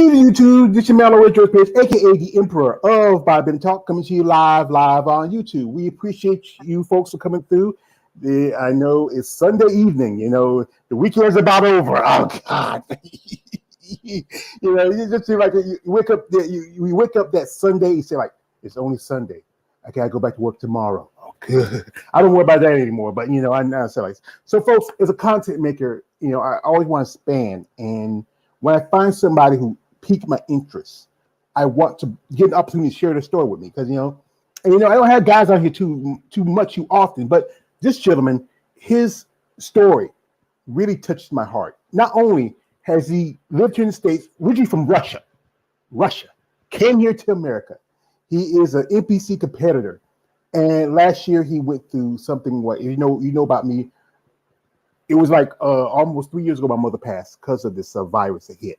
evening, YouTube. This is your Mellow Joe Page, aka the Emperor of Bodybuilding Talk, coming to you live on YouTube. We appreciate you folks for coming through. I know it's Sunday evening. You know the weekend's about over. Oh God, you know you just feel like you wake up. You wake up that Sunday. You say like it's only Sunday. I gotta go back to work tomorrow. Oh, good. I don't worry about that anymore. But you know I say like so, folks. As a content maker, you know I always want to span and when I find somebody who piqued my interest, I want to get an opportunity to share their story with me because I don't have guys on here too often, but this gentleman, his story really touched my heart. Not only has he lived here in the States, originally from Russia, came here to America. He is an NPC competitor, and last year he went through something. What you know about me. It was like almost 3 years ago my mother passed because of this virus that hit.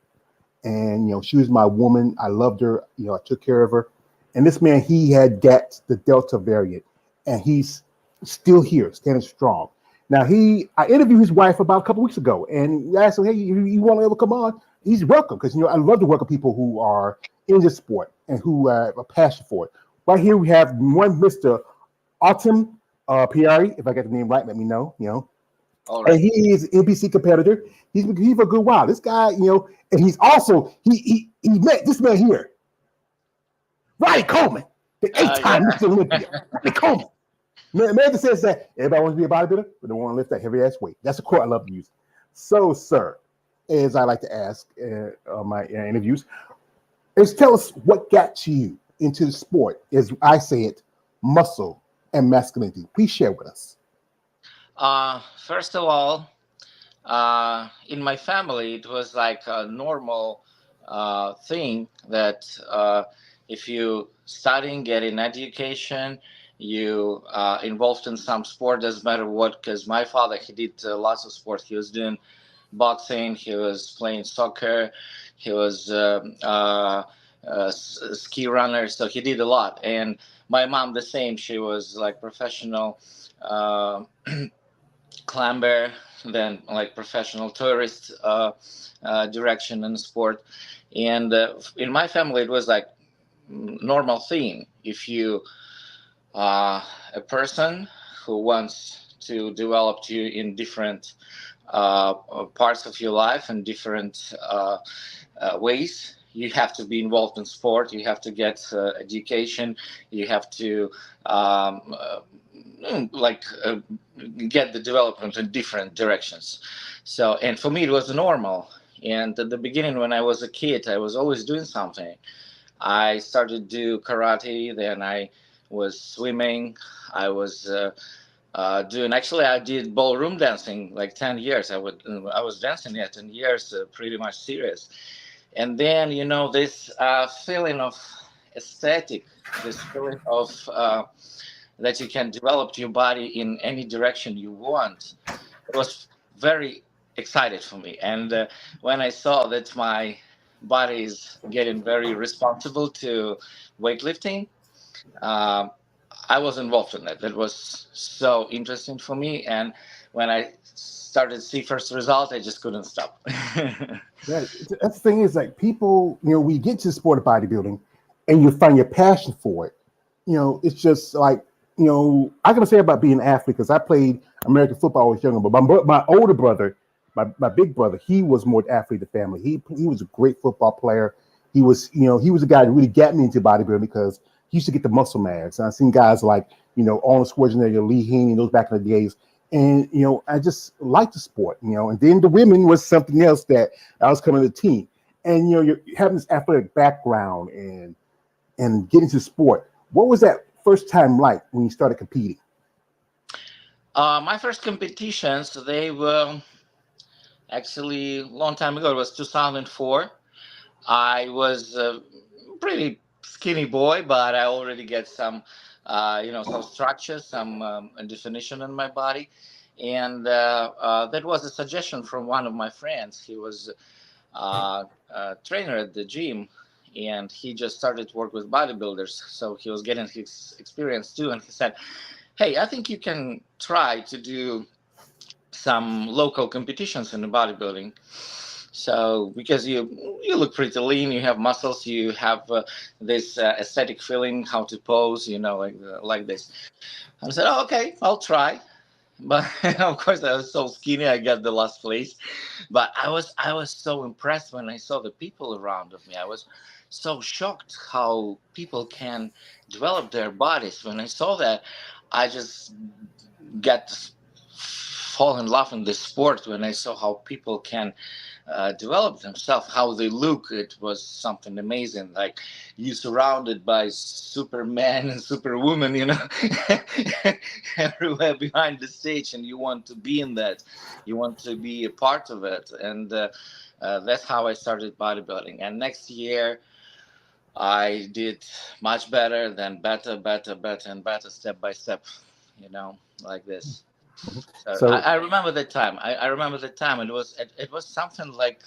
And, she was my woman. I loved her. I took care of her. And this man, he had the Delta variant, and he's still here, standing strong. Now, I interviewed his wife about a couple weeks ago, and I asked him, hey, you want to ever come on? He's welcome because, I love to work with people who are in this sport and who have a passion for it. Right here, we have one Mr. Artem Piari. If I got the name right, let me know, Right. And he is an NPC competitor. He's been here for a good while. This guy, and he's also he met this man here, Ronnie Coleman, the 8-time Mr. Olympia. Ronnie Coleman. Man that says that everybody wants to be a bodybuilder, but they want to lift that heavy ass weight. That's a quote I love to use. So, sir, as I like to ask on my interviews, is tell us what got you into the sport. As I say it, muscle and masculinity. Please share with us. First of all, in my family, it was like a normal thing that if you studying, get an education, you involved in some sport, doesn't matter what, because my father, he did lots of sports. He was doing boxing, he was playing soccer, he was ski runner, so he did a lot. And my mom, the same, she was like professional climber, then like professional tourist direction in sport. And in my family it was like normal thing. If you a person who wants to develop you in different parts of your life and different ways, you have to be involved in sport, you have to get education, you have to like get the development in different directions. So, and for me it was normal. And at the beginning when I was a kid, I was always doing something. I started to do karate, then I was swimming, I was doing, actually I did ballroom dancing like 10 years. I was dancing 10 years, pretty much serious. And then this feeling of aesthetic, this feeling of that you can develop your body in any direction you want, it was very excited for me. And when I saw that my body is getting very responsible to weightlifting, um, I was involved in that. That was so interesting for me. And when I started to see first result, I just couldn't stop. That's the thing is like people, we get to the sport of bodybuilding and you find your passion for it. It's just like, I can say about being an athlete because I played American football when I was younger, but my older brother, my big brother, he was more the athlete of the family. He was a great football player. He was a guy that really got me into bodybuilding because he used to get the muscle mass. And I've seen guys like, Arnold Schwarzenegger, Lee Haney, those back in the days. And, I just liked the sport, and then the women was something else that I was coming to the team. And, you're having this athletic background and getting to sport. What was that first time like when you started competing? My first competitions, they were actually a long time ago. It was 2004. I was a pretty skinny boy, but I already get some, some structure, some definition in my body. And that was a suggestion from one of my friends. He was a trainer at the gym, and he just started to work with bodybuilders. So he was getting his experience too. And he said, hey, I think you can try to do some local competitions in the bodybuilding. So because you look pretty lean, you have muscles, you have this aesthetic feeling how to pose, like this. I said, oh, okay, I'll try. But of course, I was so skinny. I got the last place. But I was so impressed when I saw the people around of me. I was so shocked how people can develop their bodies. When I saw that, I just got to fall in love in this sport. When I saw how people can develop themselves, how they look, it was something amazing. Like you surrounded by Superman and Superwoman, everywhere behind the stage, and you want to be in that. You want to be a part of it, and that's how I started bodybuilding. And next year, I did much better, then better, better, better, and better, step by step. Like this. So I, So I remember that time. I remember that time. It was something like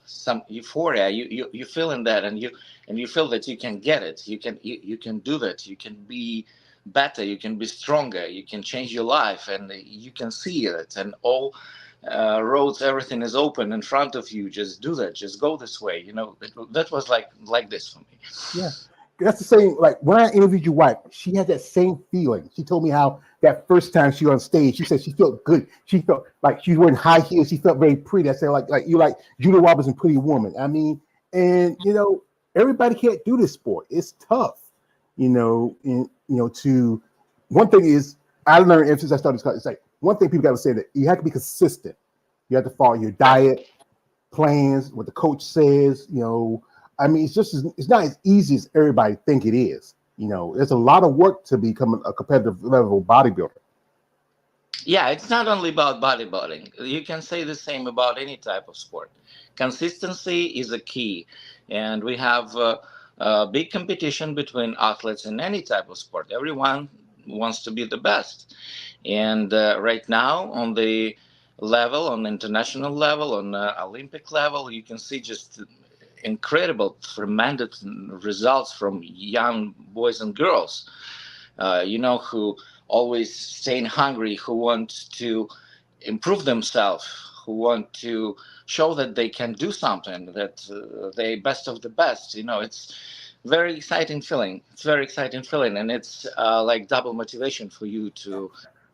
some euphoria. You feel in that, and you feel that you can get it. You can do that. You can be better. You can be stronger. You can change your life, and you can see it. And all roads, everything is open in front of you. Just do that. Just go this way. That was like this for me. yeah, that's the same. Like when I interviewed your wife, she had that same feeling. She told me how that first time she was on stage, she said she felt good. She felt like she was wearing high heels. She felt very pretty. I said like you like Julia Roberts and Pretty Woman. I mean, and everybody can't do this sport. It's tough. And to one thing is I learned ever since I started. It's like one thing people got to say that you have to be consistent. You have to follow your diet plans, what the coach says. I mean, it's not as easy as everybody think it is. There's a lot of work to become a competitive level bodybuilder. Yeah, it's not only about bodybuilding. You can say the same about any type of sport. Consistency is a key, and we have a big competition between athletes in any type of sport. Everyone wants to be the best, and right now on the international level, on the Olympic level, you can see just incredible, tremendous results from young boys and girls who always staying hungry, who want to improve themselves, who want to show that they can do something, that they best of the best. It's very exciting feeling. It's very exciting feeling, and it's like double motivation for you to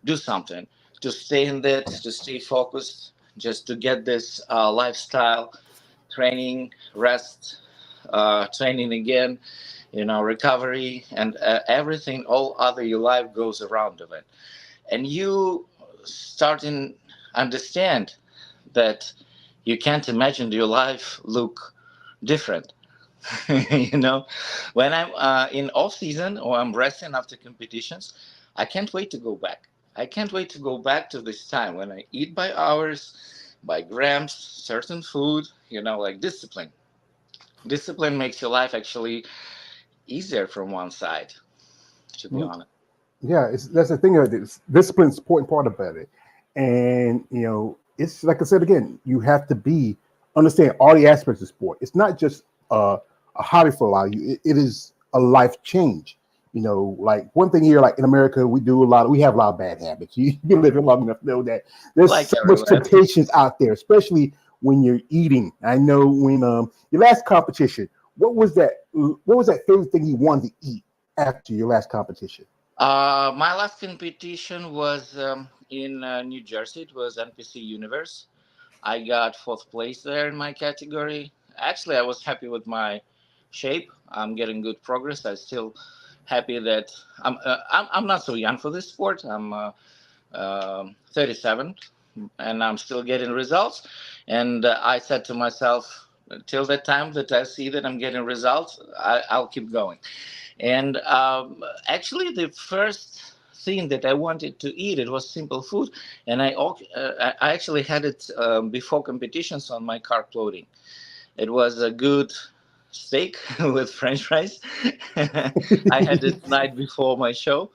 do something, to stay in that, to stay focused, just to get this lifestyle, training, rest, training again, recovery, and everything, all other your life goes around of it. And you starting understand that you can't imagine your life look different. you know, when I'm in off season or I'm resting after competitions, I can't wait to go back. I can't wait to go back to this time when I eat by hours, by grams, certain food, like discipline. Discipline makes your life actually easier from one side, to be honest. Yeah, that's the thing of this. Discipline is an important part about it, and it's like I said again. You have to understand all the aspects of sport. It's not just a hobby for a lot of you. It is a life change. Like one thing here, like in America, we have a lot of bad habits. You've been living long enough to know that there's Like so much everywhere. temptations out there, especially when you're eating. I know when your last competition, what was that? What was that favorite thing you wanted to eat after your last competition? My last competition was in New Jersey. It was NPC Universe. I got fourth place there in my category. Actually, I was happy with my shape. I'm getting good progress. I still happy that I'm not so young for this sport. I'm 37, and I'm still getting results. And I said to myself, till that time that I see that I'm getting results, I'll keep going. And actually, the first thing that I wanted to eat, it was simple food, and I actually had it before competitions on my carb loading. It was a good steak with French fries. I had it night before my show,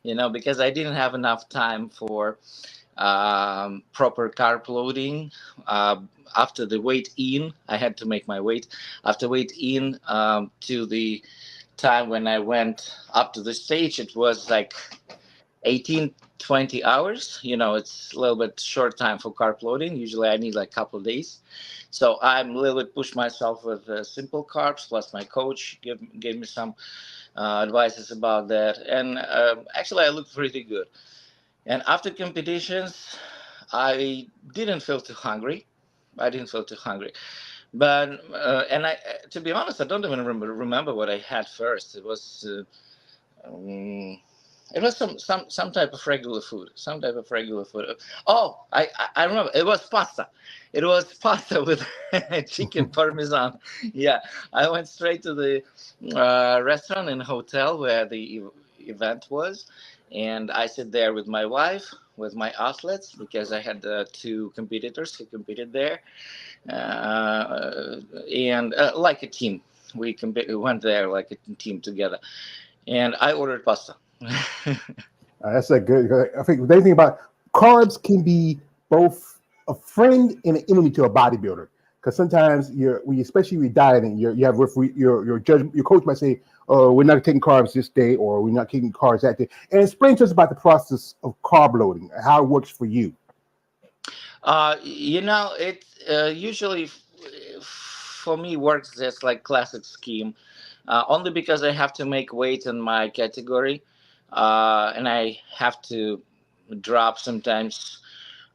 because I didn't have enough time for proper carb loading. After the weight in, I had to make my weight. After weight in to the time when I went up to the stage, it was like 18, 20 hours. It's a little bit short time for carb loading. Usually I need like a couple of days. So I'm a little bit push myself with simple carbs. Plus my coach gave me some advices about that. And actually I look pretty good. And after competitions, I didn't feel too hungry. I didn't feel too hungry. But and to be honest, I don't even remember what I had first. Um, it was some type of regular food. Some type of regular food. Oh, I remember. It was pasta. It was pasta with chicken parmesan. Yeah, I went straight to the restaurant and hotel where the event was, and I sit there with my wife, with my athletes, because I had two competitors who competed there, and like a team. We went there like a team together, and I ordered pasta. That's a good. I think the thing about carbs can be both a friend and an enemy to a bodybuilder. Because sometimes especially with dieting, you have your judge, your coach might say, "Oh, we're not taking carbs this day," or "We're not taking carbs that day." And explain to us about the process of carb loading, how it works for you. It usually for me works just like classic scheme, only because I have to make weight in my category, and I have to drop sometimes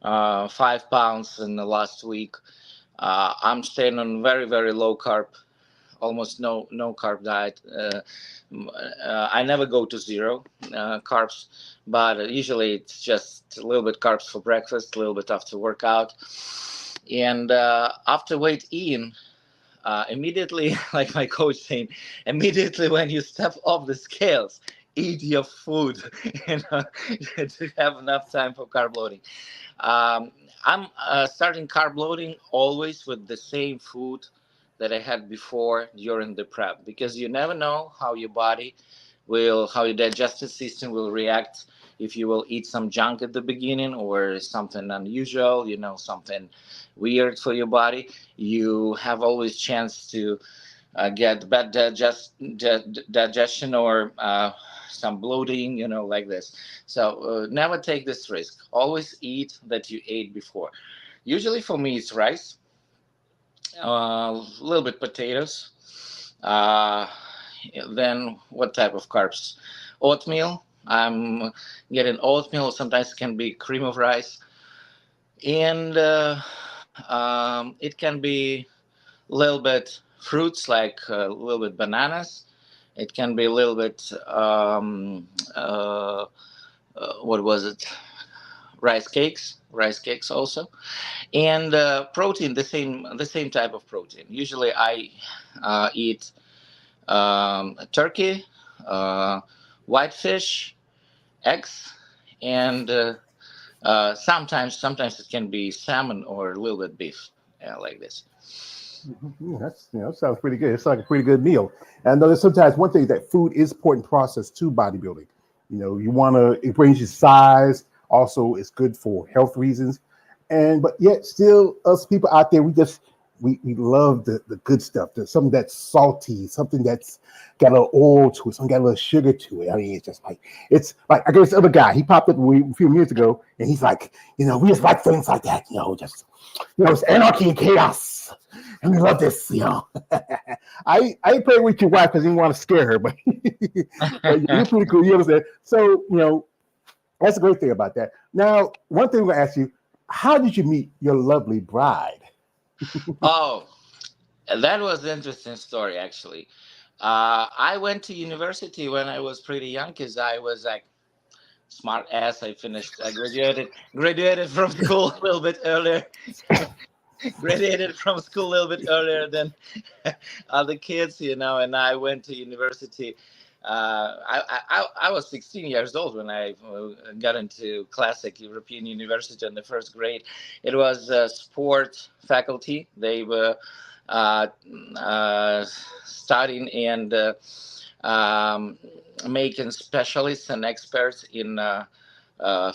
5 pounds in the last week. I'm staying on very very low carb, almost no carb diet. I never go to zero carbs, but usually it's just a little bit carbs for breakfast, a little bit after workout, and after weight in. Immediately, like my coach saying, immediately when you step off the scales, eat your food, you know, to have enough time for carb loading. Um, I'm starting carb loading always with the same food that I had before during the prep, because you never know how your digestive system will react if you will eat some junk at the beginning or something unusual, something weird for your body. You have always chance to get bad digestion or some bloating, like this. So never take this risk. Always eat that you ate before. Usually for me, it's rice, a little bit potatoes. Uh, then what type of carbs? Oatmeal. I'm getting oatmeal. Sometimes it can be cream of rice, and it can be a little bit fruits like a little bit bananas. It can be a little bit what was it? Rice cakes also, and protein. The same type of protein. Usually I eat turkey, uh, whitefish, eggs, and sometimes it can be salmon or a little bit beef, like this. That's sounds pretty good. It's like a pretty good meal. And I know that sometimes one thing that food is important process to bodybuilding. You want to it brings you size. Also, it's good for health reasons. And but yet still, us people out there, we love the good stuff. There's something that's salty, something that's got a little oil to it, something got a little sugar to it. I mean, it's like I guess the other guy. He popped up a few years ago, and he's like, we just like things like that. Just it's anarchy and chaos, and we love this. I played with your wife because I didn't want to scare her, but, but you're pretty cool. You understand? So that's a great thing about that. Now, one thing I'm gonna ask you: how did you meet your lovely bride? Oh, that was an interesting story, actually. I went to university when I was pretty young because I was like smart ass. I graduated from school a little bit earlier. Graduated from school a little bit earlier than other kids, and I went to university. I was 16 years old when I got into classic European university in the first grade. It was sport faculty. They were uh, uh, studying and um, making specialists and experts in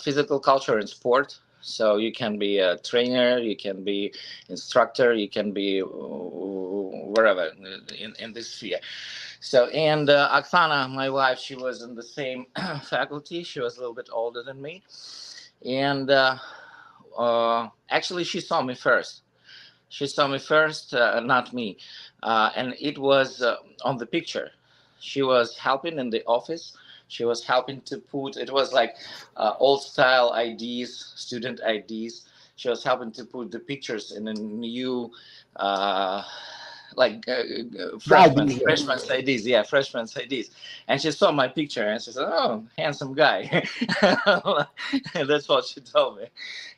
physical culture and sport. So you can be a trainer, you can be instructor, you can be wherever in this sphere. So, and Oksana, my wife, she was in the same faculty. She was a little bit older than me, and actually, she saw me first. She saw me first, not me, and it was on the picture. She was helping in the office. She was helping to put. It was like old style IDs, student IDs. She was helping to put the pictures in a new. Like The freshman, idea. freshman's IDs, yeah, freshman's IDs, and she saw my picture and she said, "Oh, handsome guy." That's what she told me.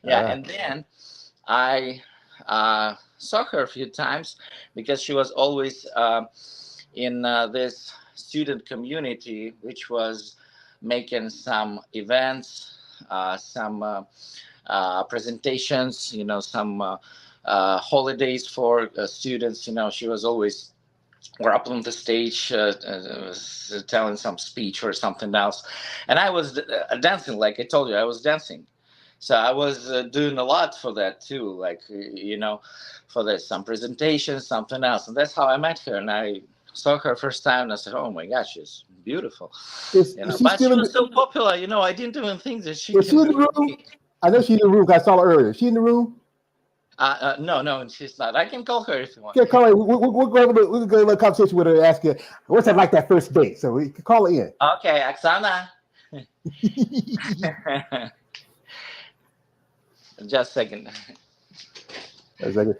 Yeah, Yeah. and then I saw her a few times because she was always in this student community, which was making some events, some presentations, some holidays for students. She was always or up on the stage telling some speech or something else. And I was dancing, like I told you, I was dancing. So I was doing a lot for that too, like, for this, some presentations, something else. And that's how I met her. And I saw her first time and I said, oh my gosh, she's beautiful. Is she But still she in was the? so popular, I didn't even think that she Is she can in the be room? me. I know she's in the room. 'Cause I saw her earlier. Is she in the room? No, no, she's not. I can call her if you want. Yeah, call her. We'll go have we'll go have a little conversation with her and ask her what's that like that first date. So we can call her in. Okay, Oksana. Just a second. That's like we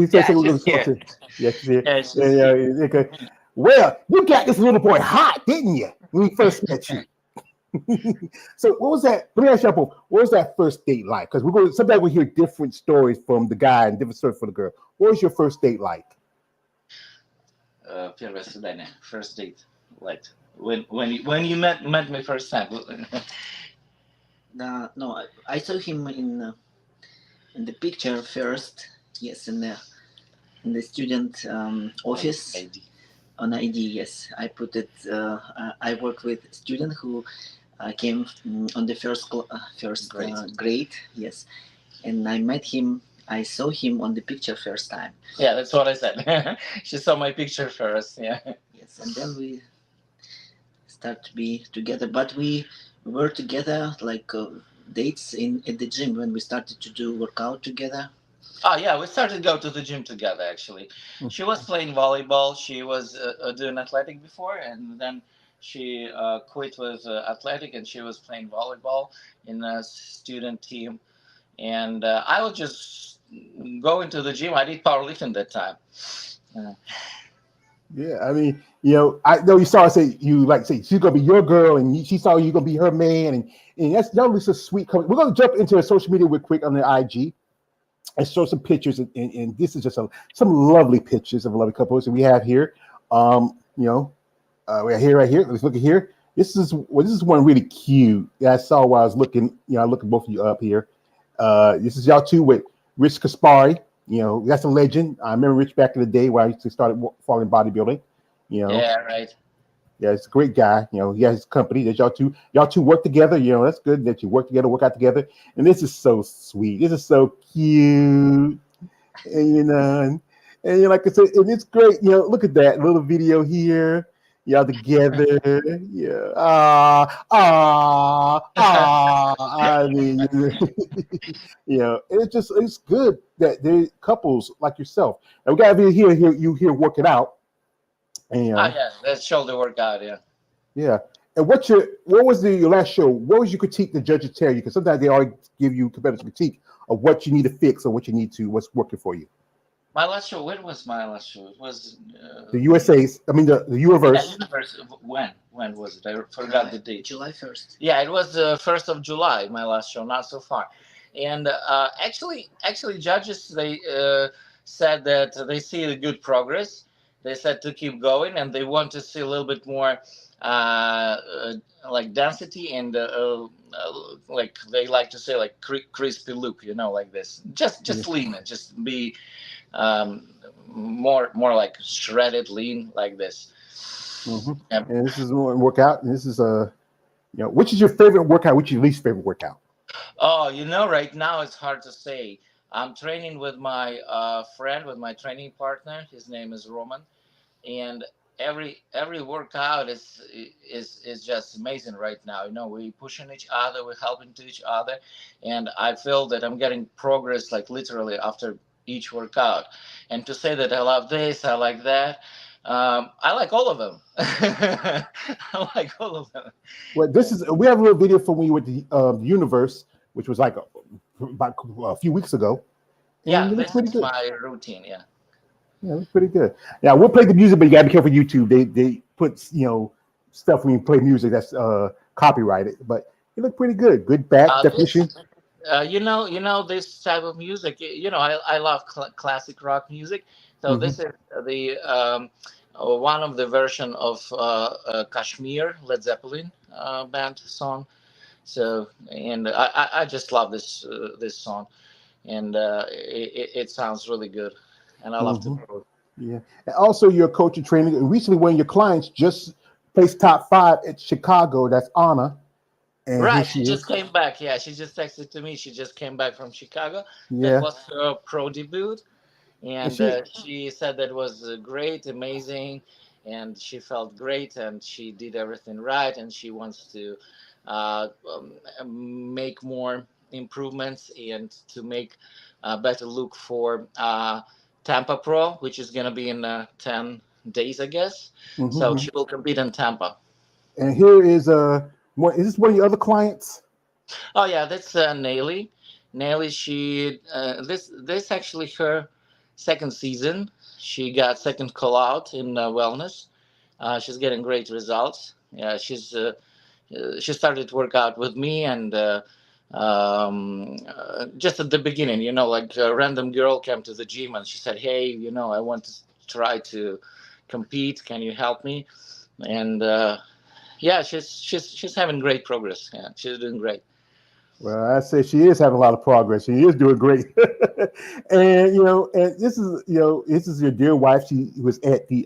said Yeah, we're going she's to talk here. to. Yeah, she's here. Yeah, she's Yeah, here. yeah, okay. Well, you got this little boy hot, didn't you? When we first met you. So what was that? Let me ask you, what was that first date like? Because we're going. Sometimes we hear different stories from the guy and different stories from the girl. What was your first date like? Первое свидание, first date, like when you met me first time. No, I saw him in the picture first. Yes, in the student office ID. on ID. Yes, I put it. I worked with student who came on the first Grade. grade. Yes, and I met him. I saw him on the picture first time. Yeah, that's what I said. She saw my picture first. Yeah. Yes, and then we start to be together. But we were together like dates in at the gym when we started to do workout together. Oh yeah, we started to go to the gym together. Actually, she was playing volleyball. She was doing athletic before, and then she quit with athletic, and she was playing volleyball in a student team. And I was just going to the gym. I did powerlifting that time. Yeah, I mean, I know you saw her say you like say she's gonna be your girl, and she saw you gonna be her man, and that was a sweet. We're gonna jump into her social media real quick on the IG and show some pictures, and this is just some lovely pictures of a lovely couples that we have here. We are here right here. Let's look at here. This is one really cute that I saw while I was looking. I looked at both of you up here. This is y'all two with Rich Kaspari. That's a legend. I remember Rich back in the day when I used to start following bodybuilding. Yeah, right. Yeah, it's a great guy. He has his company. That y'all two work together. That's good that you work together, work out together. And this is so sweet. This is so cute. And like I said, and it's great. Look at that little video here. Y'all together. Yeah. I mean, it's good that there couples like yourself. And we got to hear you here working out. And, Oh yeah, that's shoulder workout. Yeah. yeah. And what was your last show? What was your critique the judges tell you? Because sometimes they always give you competitive critique of what you need to fix or what's working for you. My last show. When was my last show? It was The USA's. I mean the Universe. Universe. When was it? I forgot the date. July 1st. Yeah, it was the 1st of July. My last show, not so far. And actually, judges they said that they see the good progress. They said to keep going, and they want to see a little bit more like density and like they like to say like crispy look, like this. Just lean it, just be more like shredded lean like this. Mm-hmm. Yep. And this is more workout. And this is which is your favorite workout? Which is your least favorite workout? Oh, right now it's hard to say. I'm training with my friend, with my training partner. His name is Roman, and every workout is just amazing right now. We pushing each other, we're helping to each other, and I feel that I'm getting progress like literally after each workout. And to say that I love this, I like that, I like all of them. I like all of them. Well, this is we have a little video from when you went to Universe, which was like about a few weeks ago, and Yeah, you look this pretty is good. my routine. Yeah. Yeah, it was pretty good. Now we'll play the music, but you gotta be careful. YouTube, they put stuff when you play music that's copyrighted, but it looked pretty good. Good back This definition. this type of music. I love classic rock music. So Hmm. this is the one of the version of Kashmir Led Zeppelin band song. So, and I just love this song, and it sounds really good, and I love to Hmm. pro. Yeah, and also your coach and training. And recently, one of your clients just placed top five at Chicago. That's Anna, and here Right, she she just is. came back. Yeah, she just texted to me. She just came back from Chicago. That Yeah, was her pro debut, and and she she said that was great, amazing, and she felt great, and she did everything right, and she wants to make more improvements and to make a better look for Tampa Pro, which is going to be in 10 days, I guess. So hmm she will compete in Tampa. and here is one. Is this one of your other clients? Oh yeah, that's Nelly. Nelly, she this actually her second season. She got second call out in wellness. She's getting great results. Yeah, she started to work out with me, and just at the beginning, like a random girl came to the gym and she said, "Hey, I want to try to compete. Can you help me?" And yeah, she's having great progress. Yeah, she's doing great. Well, I say she is having a lot of progress. She is doing great, and and this is your dear wife. She was at the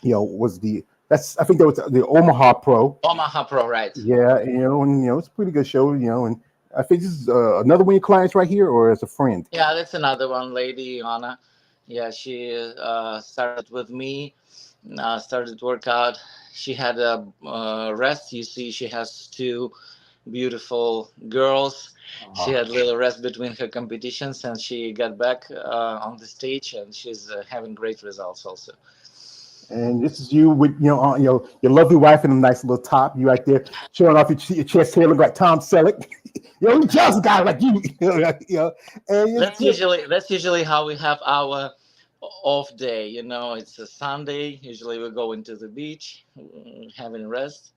was the that's I think that was the Omaha Pro. Omaha Pro, right? Yeah, and it's a pretty good show. And I think this is another one of your clients right here, or as a friend. Yeah, that's another one, Lady Anna. Yeah, she started with me, started workout. She had a rest. You see, she has two beautiful girls. She Uh, had little rest between her competitions, and she got back on the stage, and she's having great results also. and this is you with your lovely wife in a nice little top. You right there showing off your chest hair, look like Tom Selleck. You just a guy like you. And That's usually how we have our off day. It's a Sunday. Usually we go into the beach, having rest.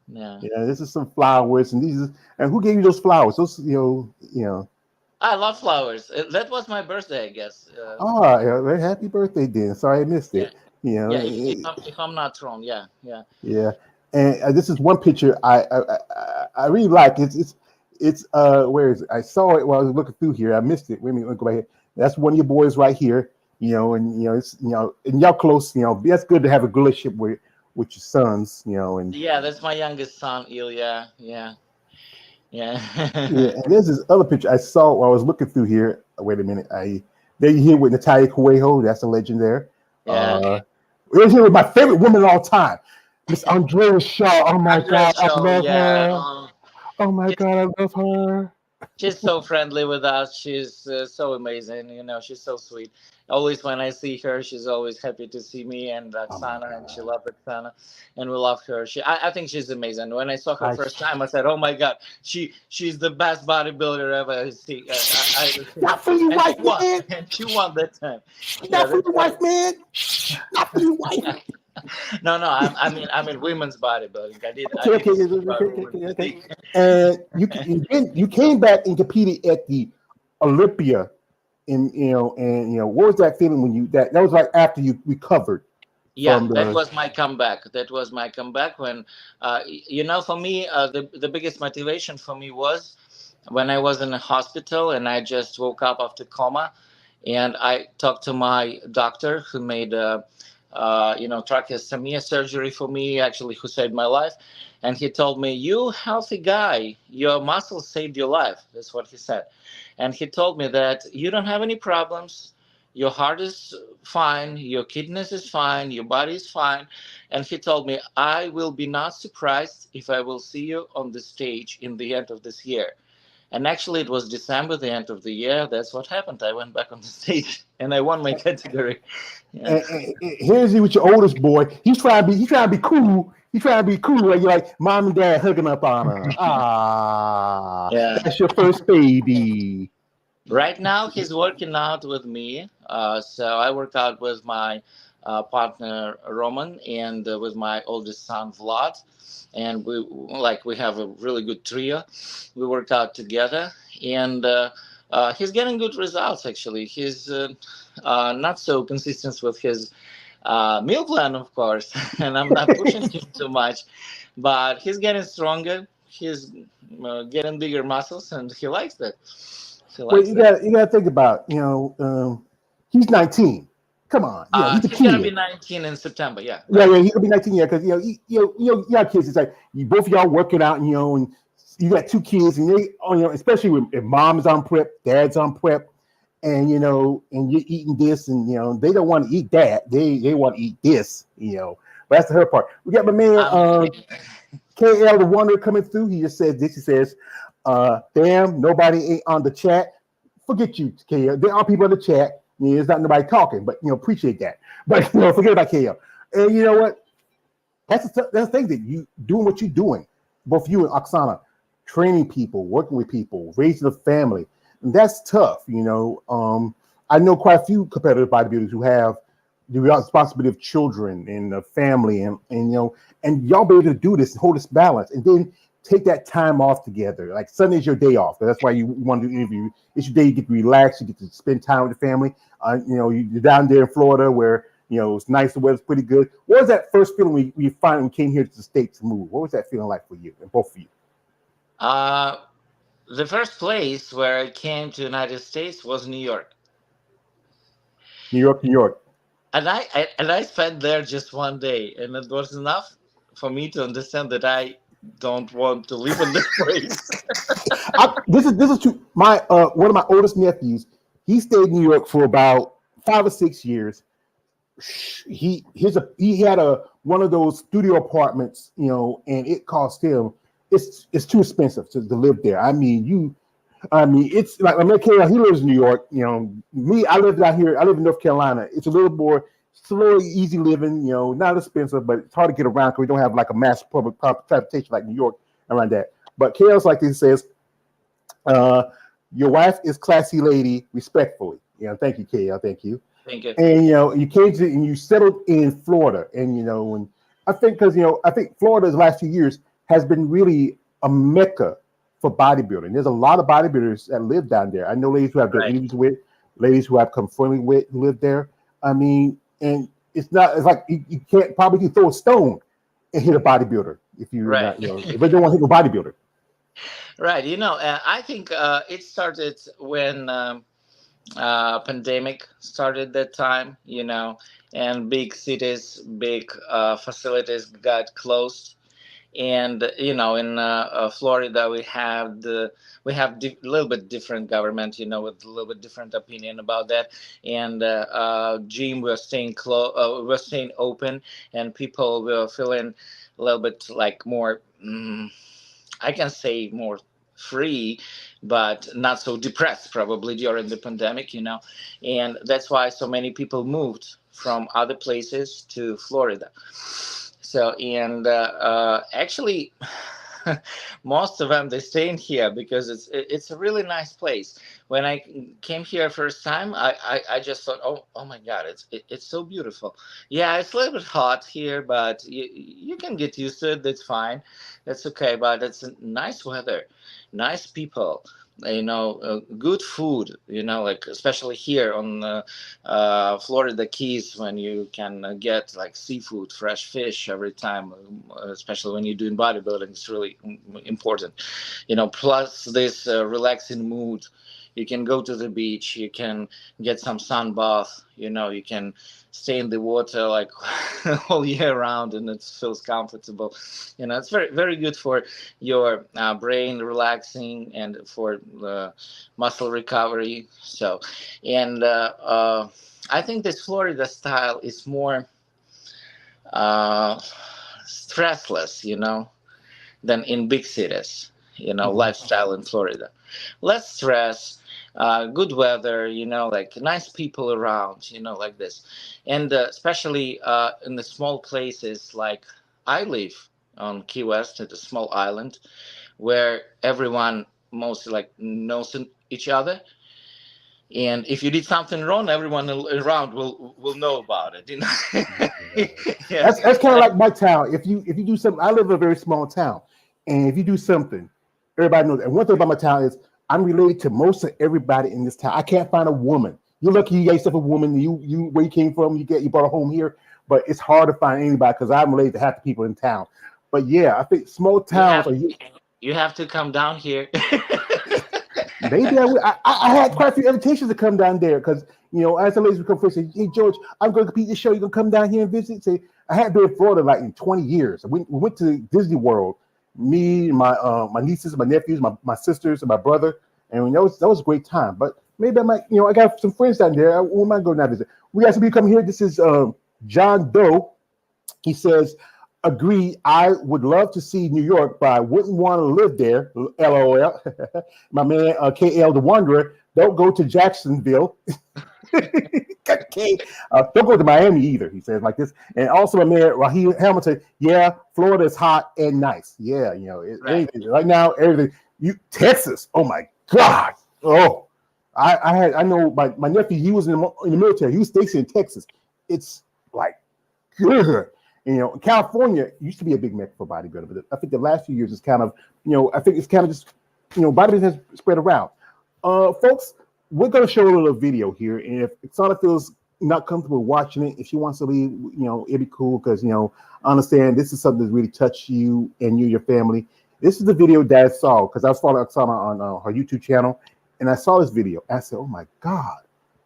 Yeah. yeah, this is some flowers, and and who gave you those flowers? Those I love flowers. That was my birthday, I guess. Oh, yeah, very happy birthday, then. Sorry I missed Yeah, it. You know, yeah. If eh, I'm not wrong, yeah, yeah. yeah. And this is one picture I really like. It's where is it? I saw it while I was looking through here. I missed it. Wait a minute, let me go back here. That's one of your boys right here. And it's and y'all close. That's good to have a good relationship with your sons. And Yeah, that's my youngest son, Ilya. Yeah, yeah. yeah, And there's this other picture I saw while I was looking through here. Wait a minute. There you here with Natalia Cuejo. That's a legend there. yeah. We're here with my favorite woman of all time, Miss Andrea Shaw. Oh my Andrea God, I show, love yeah. her. Oh my She's, God, I love her. she's so friendly with us. She's so amazing. She's so sweet. Always when I see her, she's always happy to see me and Oh my Oksana, and she God. loves Oksana, and we love her. I think she's amazing. When I saw her I, first time, I said, "Oh my God, she's the best bodybuilder ever see I ever seen," not for you, and she wife, won, man. and she won that time. Yeah, Not for that's you, wife, right. man. Not for you, wife. No, I mean women's bodybuilding. I Okay, okay, didn't okay, speak about okay, women's okay, okay. physique. And you came back and competed at the Olympia, and what was that feeling when that was like after you recovered Yeah, from that the was my comeback. That was my comeback when, for me, the biggest motivation for me was when I was in a hospital and I just woke up after coma, and I talked to my doctor who made tracheostomy surgery for me, actually, who saved my life, and he told me, "You healthy guy, your muscles saved your life." That's what he said, and he told me that you don't have any problems. your heart is fine, your kidneys is fine, your body is fine. And he told me, I will be not surprised if I will see you on the stage in the end of this year. And actually, it was December, the end of the year. That's what happened. I went back on the stage and I won my category. Yeah. And here's you with your oldest boy. He's trying to be cool. He's trying to be cool. Like you're like mom and dad hugging up on her. Ah, Yeah. that's your first baby. Right now, he's working out with me. So I work out with my partner Roman and with my oldest son Vlad, and we have a really good trio. We work out together, and he's getting good results. Actually, he's not so consistent with his meal plan, of course, and I'm not pushing him too much, but he's getting stronger. He's getting bigger muscles, and he likes that. He Well, likes that. you got to think about he's 19. Come on, he's a He's gonna be kid. 19 in September. Yeah, Yeah, right. yeah, he could be 19. Yeah, because you got kids. It's like both of y'all working out, and you got two kids, and they, especially when if mom's on prep, dad's on prep, and and you're eating this, and they don't want to eat that. They want to eat this. But that's the hard part. We got my man I'm kidding. KL the Wonder coming through. He just says this. He says, "Damn, nobody ain't on the chat. Forget you, KL. There are people in the chat. There's not nobody talking, but appreciate that. But forget about KL. And you know what? That's the thing that you doing what you're doing, both you and Oksana, training people, working with people, raising a family. And that's tough. I know quite a few competitive bodybuilders who have the responsibility of children and a family, and y'all be able to do this and hold this balance, and then take that time off together. Like Sunday's your day off. That's why you want to do the interview. It's your day you get to relax, you get to spend time with the family. You're down there in Florida where it's nice, the weather's pretty good. What was that first feeling when you finally came here to the States to move? What was that feeling like for you and both of you? Uh, the first place where I came to United States was New York, New York, New York. and I spent there just one day, and it was enough for me to understand that I don't want to live in this place. This is to my one of my oldest nephews. He stayed in New York for about 5 or 6 years. He had a one of those studio apartments, and it cost him. It's too expensive to live there. It's like he lives in New York. Me, I live out here. I live in North Carolina. It's a little more. It's a little easy living. Not expensive, but it's hard to get around because we don't have like a mass public transportation like New York around that. But Kale's like this says, your wife is classy lady, respectfully. Thank you, Kale. Thank you. Thank you. And you came to and you settled in Florida, and and I think because I think Florida the last few years has been really a mecca for bodybuilding. There's a lot of bodybuilders that live down there. I know ladies who have done Right. interviews with, ladies who have come friendly with, who live there. And it's not. It's like you can't probably can throw a stone and hit a bodybuilder if you're Right. not. If they don't want to hit a bodybuilder. Right. I think it started when pandemic started that time. And big cities, big facilities got closed. And in Florida we have little bit different government, with a little bit different opinion about that. And gym we're staying open, and people were feeling a little bit like more, I can say more free, but not so depressed probably during the pandemic. And that's why so many people moved from other places to Florida. So, and actually, most of them they stay in here because it's a really nice place. When I came here first time, I just thought, oh my God, it's so beautiful. Yeah, it's a little bit hot here, but you can get used to it. That's fine, that's okay. But it's a nice weather, nice people. Good food. Like especially here on Florida Keys, when you can get like seafood, fresh fish every time, especially when you're doing bodybuilding, it's really important. Plus this relaxing mood, You can go to the beach. You can get some sun bath. You can stay in the water like all year round, and it feels comfortable. It's very very good for your brain relaxing and for muscle recovery. So, and I think this Florida style is more uh, stressless, than in big cities. Mhm. Lifestyle in Florida, less stress, good weather. Like nice people around. Like this, and especially in the small places like I live on Key West, at a small island where everyone mostly like knows each other, and if you did something wrong, everyone around will know about it. Yeah. That's kind of like my town. If you do something, I live in a very small town, and if you do something, everybody knows. And one thing about my town is I'm related to most of everybody in this town. I can't find a woman. You're lucky you got yourself a woman. You where you came from, you brought a home here, but it's hard to find anybody because I'm related to half the people in town. But yeah, I think small you towns have are. you have to come down here. Maybe I would. I had quite a few invitations to come down there because as the ladies would come first, say, "Hey George, I'm going to compete this show. You gonna come down here and visit?" Say, I hadn't been in Florida like in 20 years. We went to Disney World. Me, my nieces, my nephews, my sisters, and my brother, and that was a great time. But maybe I might, I got some friends down there. I might go down visit. We got some people coming here. This is John Doe. He says, agree, I would love to see New York, but I wouldn't want to live there. LOL. My man, KL the Wanderer, don't go to Jacksonville. Okay. Don't go to Miami either, he says like this. And also, my man, Raheem Hamilton, yeah, Florida is hot and nice. Yeah, Right. right now, everything. Texas, oh my God. Oh, I know my nephew, he was in the military. He was stationed in Texas. It's like, good. California used to be a big mecca for bodybuilding, but I think the last few years it's kind of, I think it's kind of just, bodybuilding has spread around. Folks, we're going to show a little video here, and if Sana feels not comfortable watching it, if she wants to leave, it'd be cool because, I understand this is something that really touched you and your family. This is the video that I saw because I was following Oksana on her YouTube channel, and I saw this video. I said, "Oh my God!"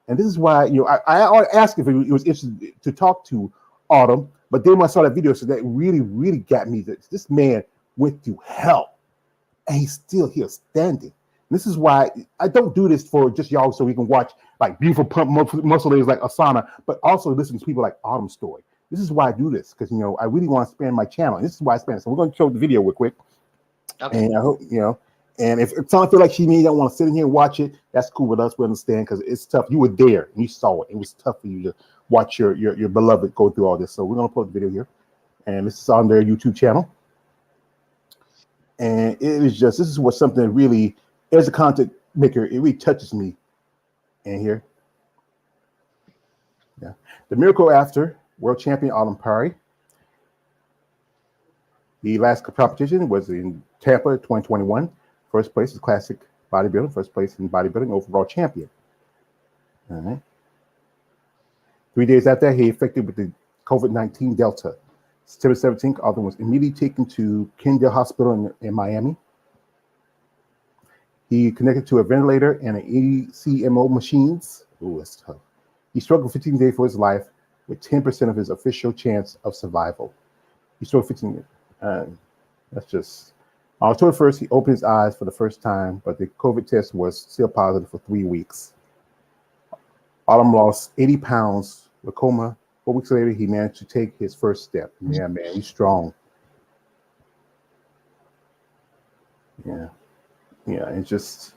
And this is why I asked if he was interested to talk to Autumn, but then when I saw that video, so that really, really got me. This man went through hell, and he's still here standing. This is why I don't do this for just y'all so we can watch like beautiful pump muscle ladies like Asana, but also listen to people like Autumn's story. This is why I do this because I really want to expand my channel. And this is why I expand it. So we're going to show the video real quick, Okay. and I hope And if Asana feel like she don't want to sit in here and watch it, that's cool with us. We understand because it's tough. You were there and you saw it. It was tough for you to watch your beloved go through all this. So we're going to put the video here, and this is on their YouTube channel. And this is what something that really, as a content maker, it really touches me. And here, yeah, the miracle after world champion Artem Piari. The last competition was in Tampa, 2021. First place is classic bodybuilding. First place in bodybuilding, overall champion. All right. 3 days after that, he infected with the COVID-19 Delta. September 17th, Artem was immediately taken to Kendall Hospital in Miami. He connected to a ventilator and an ECMO machines. Ooh, that's tough. He struggled 15 days for his life with 10% of his official chance of survival. He struggled 15 days. That's just... On October 1st, he opened his eyes for the first time, but the COVID test was still positive for 3 weeks. Artem lost 80 pounds with coma. 4 weeks later, he managed to take his first step. Yeah, man, he's strong. Yeah, it's just...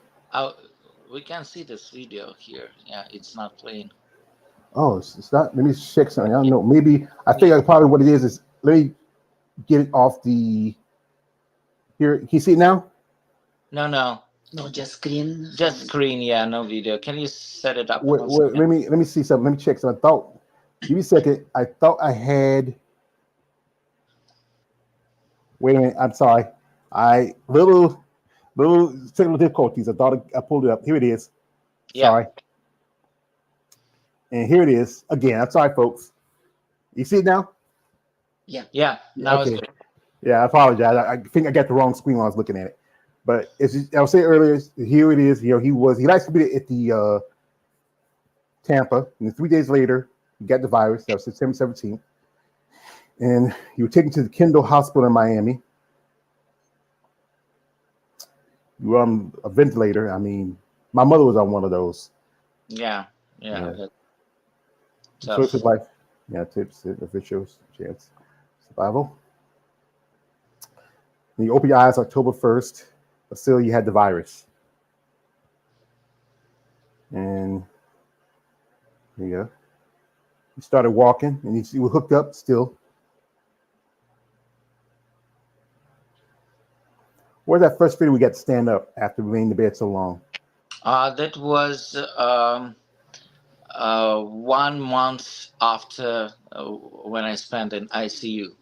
We can see this video here. Yeah, it's not playing. Oh, it's not... Let me check something. I don't know. Maybe... I think probably what it is... Let me get it off the... Here, can you see it now? No, just screen. just screen. Yeah, no video. Can you set it up? Wait, let me see something. Let me check something. I thought... Give me a second. I thought I had... Wait a minute. I'm sorry. Little technical difficulties. I thought I pulled it up. Here it is. Yeah. Sorry. And here it is. Again, I'm sorry, folks. You see it now? Yeah. Now Okay. it's good. Yeah, I apologize. I think I got the wrong screen when I was looking at it. But as I was saying earlier, here it is. He likes to be at the Tampa, and then 3 days later, he got the virus. That was September 17th, and he was taken to the Kendall Hospital in Miami. You were on a ventilator. I mean, my mother was on one of those. Yeah, yeah, Yeah. that's So it's tough. his life. Yeah, tips, officials, chance, survival. And you open your eyes October 1st, but still you had the virus. And yeah, you started walking, and you were hooked up still. Where's that first video we got to stand up after being in the bed so long? That was 1 month after when I spent in ICU.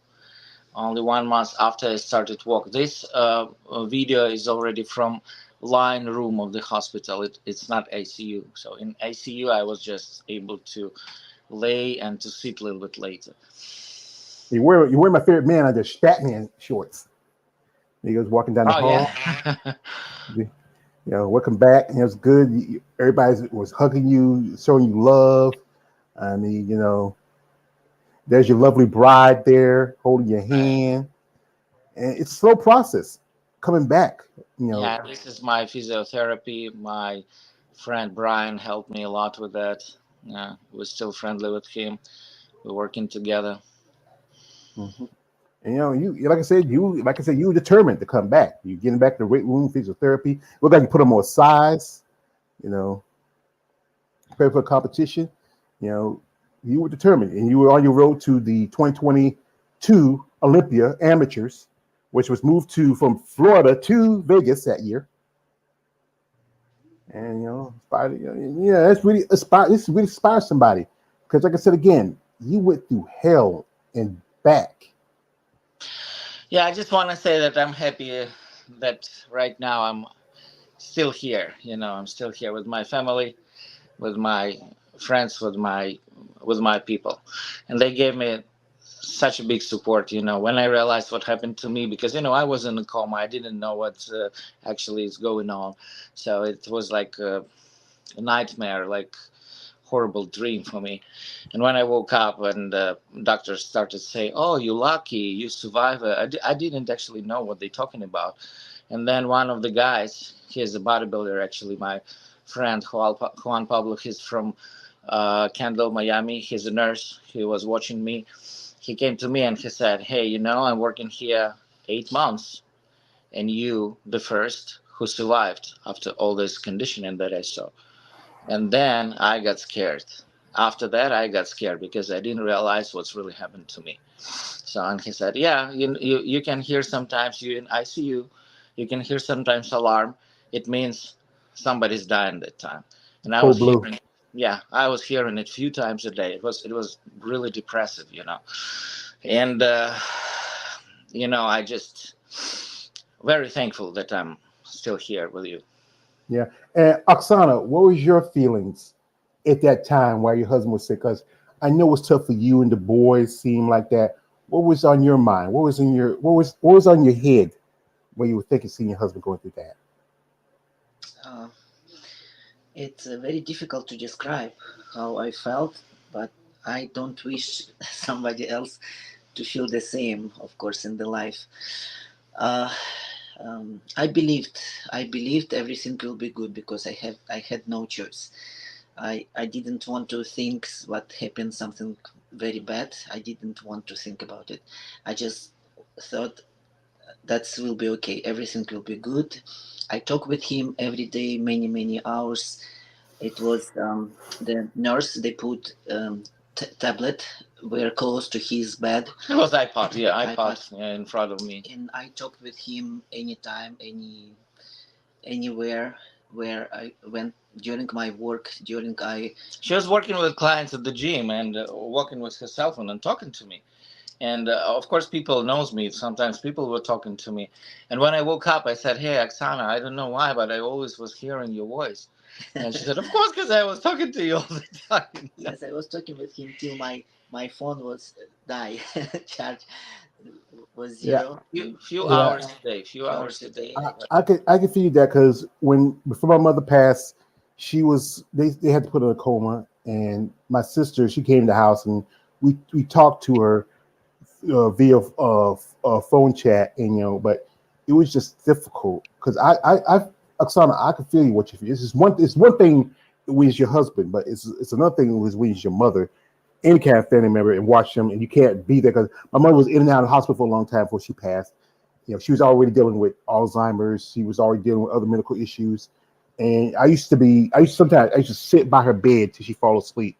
Only 1 month after I started walk. This video is already from line room of the hospital. It's not ICU. So in ICU, I was just able to lay and to sit a little bit later. You wear my favorite man under Batman shorts. He goes walking down the Oh yeah. hall. Welcome back. And it was good. Everybody was hugging you, showing you love. I mean, there's your lovely bride there holding your hand. And it's a slow process coming back. Yeah, this is my physiotherapy. My friend Brian helped me a lot with that. Yeah, we're still friendly with him. We're working together. Mhm. And you you were determined to come back. You getting back to weight room physiotherapy. Look like you put on more size. You know, prepared for competition. You know, you were determined, and you were on your road to the 2022 Olympia Amateurs, which was moved to from Florida to Vegas that year. And that's really aspire. This really inspires somebody because, like I said again, you went through hell and back. Yeah, I just want to say that I'm happy that right now I'm still here. I'm still here with my family, with my friends, with my people, and they gave me such a big support. When I realized what happened to me, because I was in a coma, I didn't know what actually is going on, so it was like a nightmare, like horrible dream for me. And when I woke up and the doctors started saying, "Oh, you're lucky, you survived," I didn't actually know what they're talking about. And then one of the guys, he's a bodybuilder, actually, my friend Juan Pablo, he's from Kendall, Miami. He's a nurse. He was watching me. He came to me and he said, "Hey, I'm working here 8 months, and you, the first who survived after all this conditioning that I saw." And then I got scared. After that, I got scared because I didn't realize what's really happened to me. So, and he said, "Yeah, you can hear sometimes you in ICU, you can hear sometimes alarm. It means somebody's dying that time." And I was Cold blue. hearing, yeah, I was hearing it a few times a day. It was really depressive, and I just very thankful that I'm still here with you. Yeah. And Oksana, what was your feelings at that time while your husband was sick? Because I know it's tough for you and the boys seem like that. What was on your mind? What was on your head when you were thinking seeing your husband going through that? Uh, it's very difficult to describe how I felt, but I don't wish somebody else to feel the same, of course, in the life. Uh, I believed, I believed everything will be good because I had no choice. I didn't want to think what happened, something very bad. I didn't want to think about it. I just thought that will be okay. Everything will be good. I talk with him every day, many, many hours. It was the nurse, they put tablet were close to his bed. It was iPod, yeah, iPad. iPod, yeah, in front of me. And I talked with him anytime, anywhere where I went during my work, during I She was working with clients at the gym and walking with her cell phone and talking to me. And of course, people knows me. Sometimes people were talking to me. And when I woke up, I said, "Hey, Oksana, I don't know why, but I always was hearing your voice." And she said, "Of course, because I was talking to you all the time." yes, I was talking with him till my phone was die charge. was Yeah, 0. Few yeah. hours a day, few Few hours hours a a day. day. I can feel that because when before my mother passed, she was they had to put her in a coma, and my sister she came to the house and we talked to her via phone chat, and but it was just difficult because I Oksana, I can feel you what you feel. It's one thing when it's your husband, but it's another thing when it's your mother, any kind of family member, and watch them, and you can't be there because my mother was in and out of the hospital for a long time before she passed. She was already dealing with Alzheimer's. She was already dealing with other medical issues, and I used to sit by her bed till she fall asleep,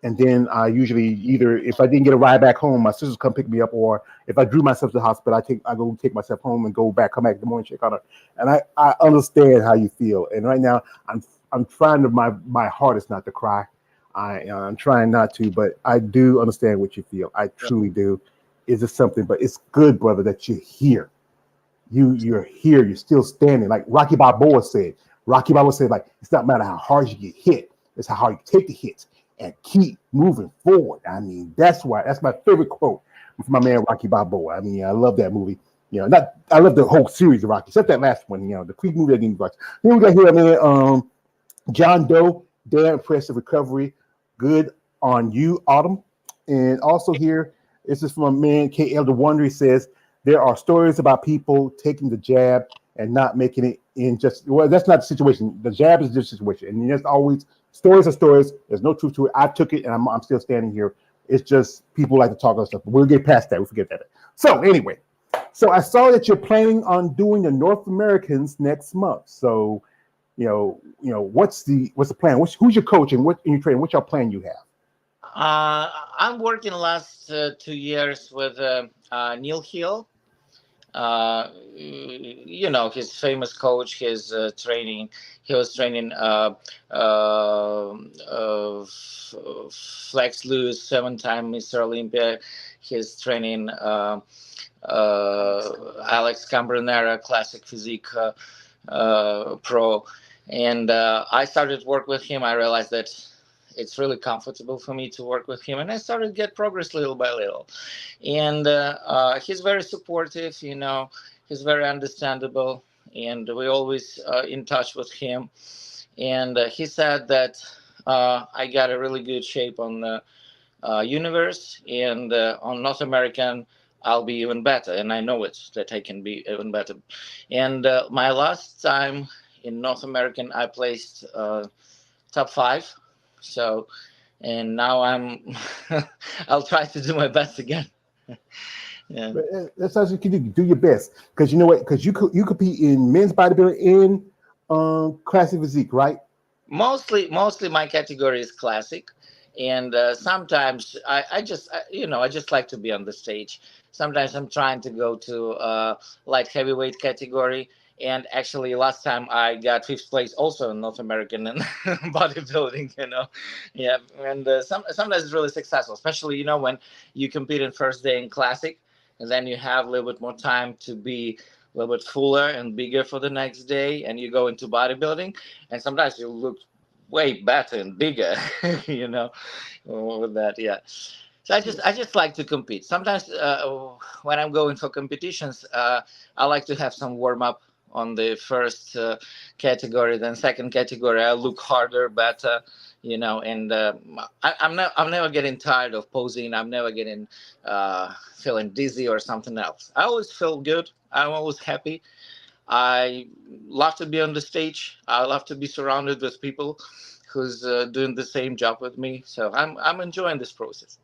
and then I usually either if I didn't get a ride back home, my sisters come pick me up, or if I drew myself to the hospital, I go take myself home and come back in the morning, check on her. And I understand how you feel. And right now I'm trying to my hardest not to cry. I'm trying not to, but I do understand what you feel. I truly do. It's just something, but it's good, brother, that you're here. You're here. You're still standing. Like Rocky Balboa said. Rocky Balboa said, like it's not matter how hard you get hit, it's how hard you take the hits and keep moving forward. I mean, that's my favorite quote from my man Rocky Balboa. I mean, I love that movie. Not I love the whole series of Rocky, except that last one. The pre movie I didn't watch. Then we got here, man. John Doe, damn impressive recovery. Good on you, Autumn. And also here, this is from a man, K. Elder Wonder. He says, there are stories about people taking the jab and not making it in that's not the situation. The jab is just a situation. And there's always stories are stories. There's no truth to it. I took it and I'm still standing here. It's just people like to talk about stuff. But we'll get past that. We forget that. So anyway, I saw that you're planning on doing the North Americans next month. So what's the plan? Who's your coach and what in your training? What's your plan you have? I'm working last 2 years with Neil Hill. His famous coach, his training. He was training Flex Lewis, 7-time Mr. Olympia. He's training Alex Cambronera, classic physique pro. And I started work with him. I realized that it's really comfortable for me to work with him, and I started to get progress little by little. And he's very supportive. He's very understandable, and we always in touch with him. And he said that I got a really good shape on the universe, and on North American I'll be even better, and I know it that I can be even better. And my last time in North American I placed top 5. So, and now I'm I'll try to do my best again. Yeah. That's how you can do your best, because you know what? Because you compete in men's bodybuilding and classic physique, right? Mostly my category is classic, and sometimes I just like to be on the stage. Sometimes I'm trying to go to light heavyweight category. And actually, last time I got 5th place also in North American and bodybuilding. Yeah. And sometimes it's really successful, especially when you compete in first day in classic, and then you have a little bit more time to be a little bit fuller and bigger for the next day, and you go into bodybuilding, and sometimes you look way better and bigger, with that. Yeah. So I just like to compete. Sometimes when I'm going for competitions, I like to have some warm up on the first category. Then second category, I look harder, better, And I'm never getting tired of posing. I'm never getting feeling dizzy or something else. I always feel good. I'm always happy. I love to be on the stage. I love to be surrounded with people who's doing the same job with me. So I'm enjoying this process.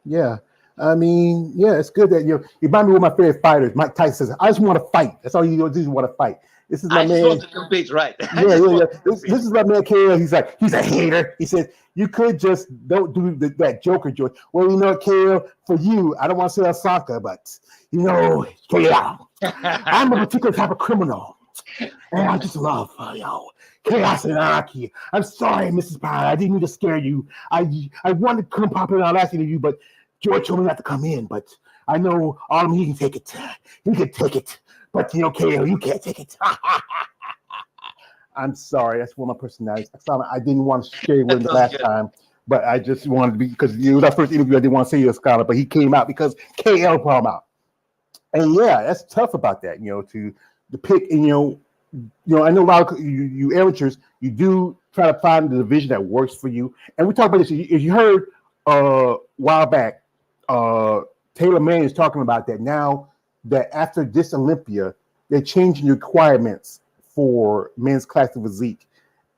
Yeah. I mean, yeah, it's good that you remind me of my favorite fighters. Mike Tyson says, "I just want to fight." That's all you do. You want to fight. This is my I just man. want to compete, right? I Yeah, just yeah, yeah. want to compete. This is my man KL. He's a hater. He said you could just don't do that Joker joke. Well, KL, for you, I don't want to say Osaka, but KL, I'm a particular type of criminal, and I just love chaos and anarchy. I'm sorry, Mrs. Pye. I didn't mean to scare you. I wanted to come pop in on asking you, but George told me not to come in. But I know Autumn, he can take it. He can take it. But KL, you can't take it. I'm sorry. That's one of my personalities. I didn't want to share with him the last time, but I just wanted to be, because it was our first interview. I didn't want to say you, Scholar, but he came out because KL brought him out. And yeah, that's tough about that, to pick. And I know a lot of you amateurs, you do try to find the division that works for you. And we talked about this. If you heard a while back, Taylor Mann is talking about that now that after this Olympia, they're changing the requirements for men's classic physique.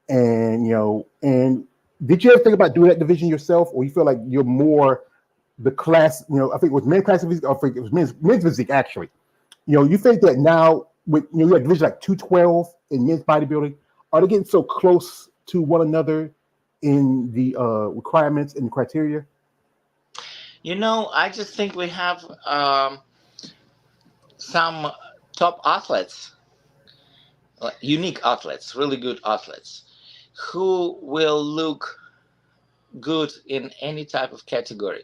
And and did you ever think about doing that division yourself, or you feel like you're more the class? I think it was men's classic physique, or I think it was men's physique actually. You think that now with you have divisions like 212 in men's bodybuilding, are they getting so close to one another in the requirements and the criteria? I just think we have some top athletes, unique athletes, really good athletes, who will look good in any type of category.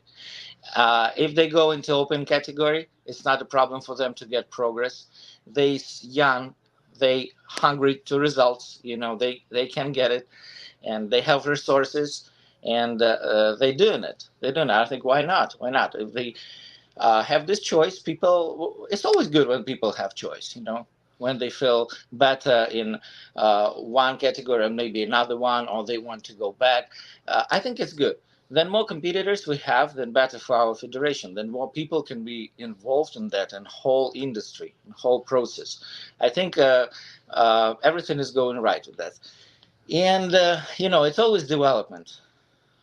If they go into open category, it's not a problem for them to get progress. They young, they hungry to results. They can get it, and they have resources, and they doing it. They're doing it. I think why not? Why not? If they have this choice, it's always good when people have choice. When they feel better in one category and maybe another one, or they want to go back. I think it's good. Then more competitors we have, then better for our federation. Then more people can be involved in that and whole industry, and whole process. I think everything is going right with that. And, it's always development.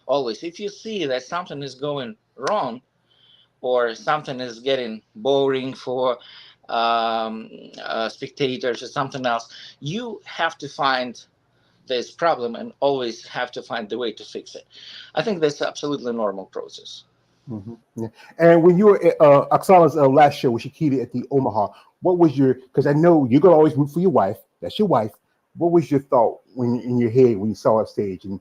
Always. If you see that something is going wrong, or something is getting boring for spectators or something else, you have to find this problem and always have to find the way to fix it. I think that's absolutely normal process. Mm-hmm. Yeah. And when you were at Oksana's last show with Shakita at the Omaha, what was because I know you're going to always root for your wife. That's your wife. What was your thought in your head when you saw her stage? And,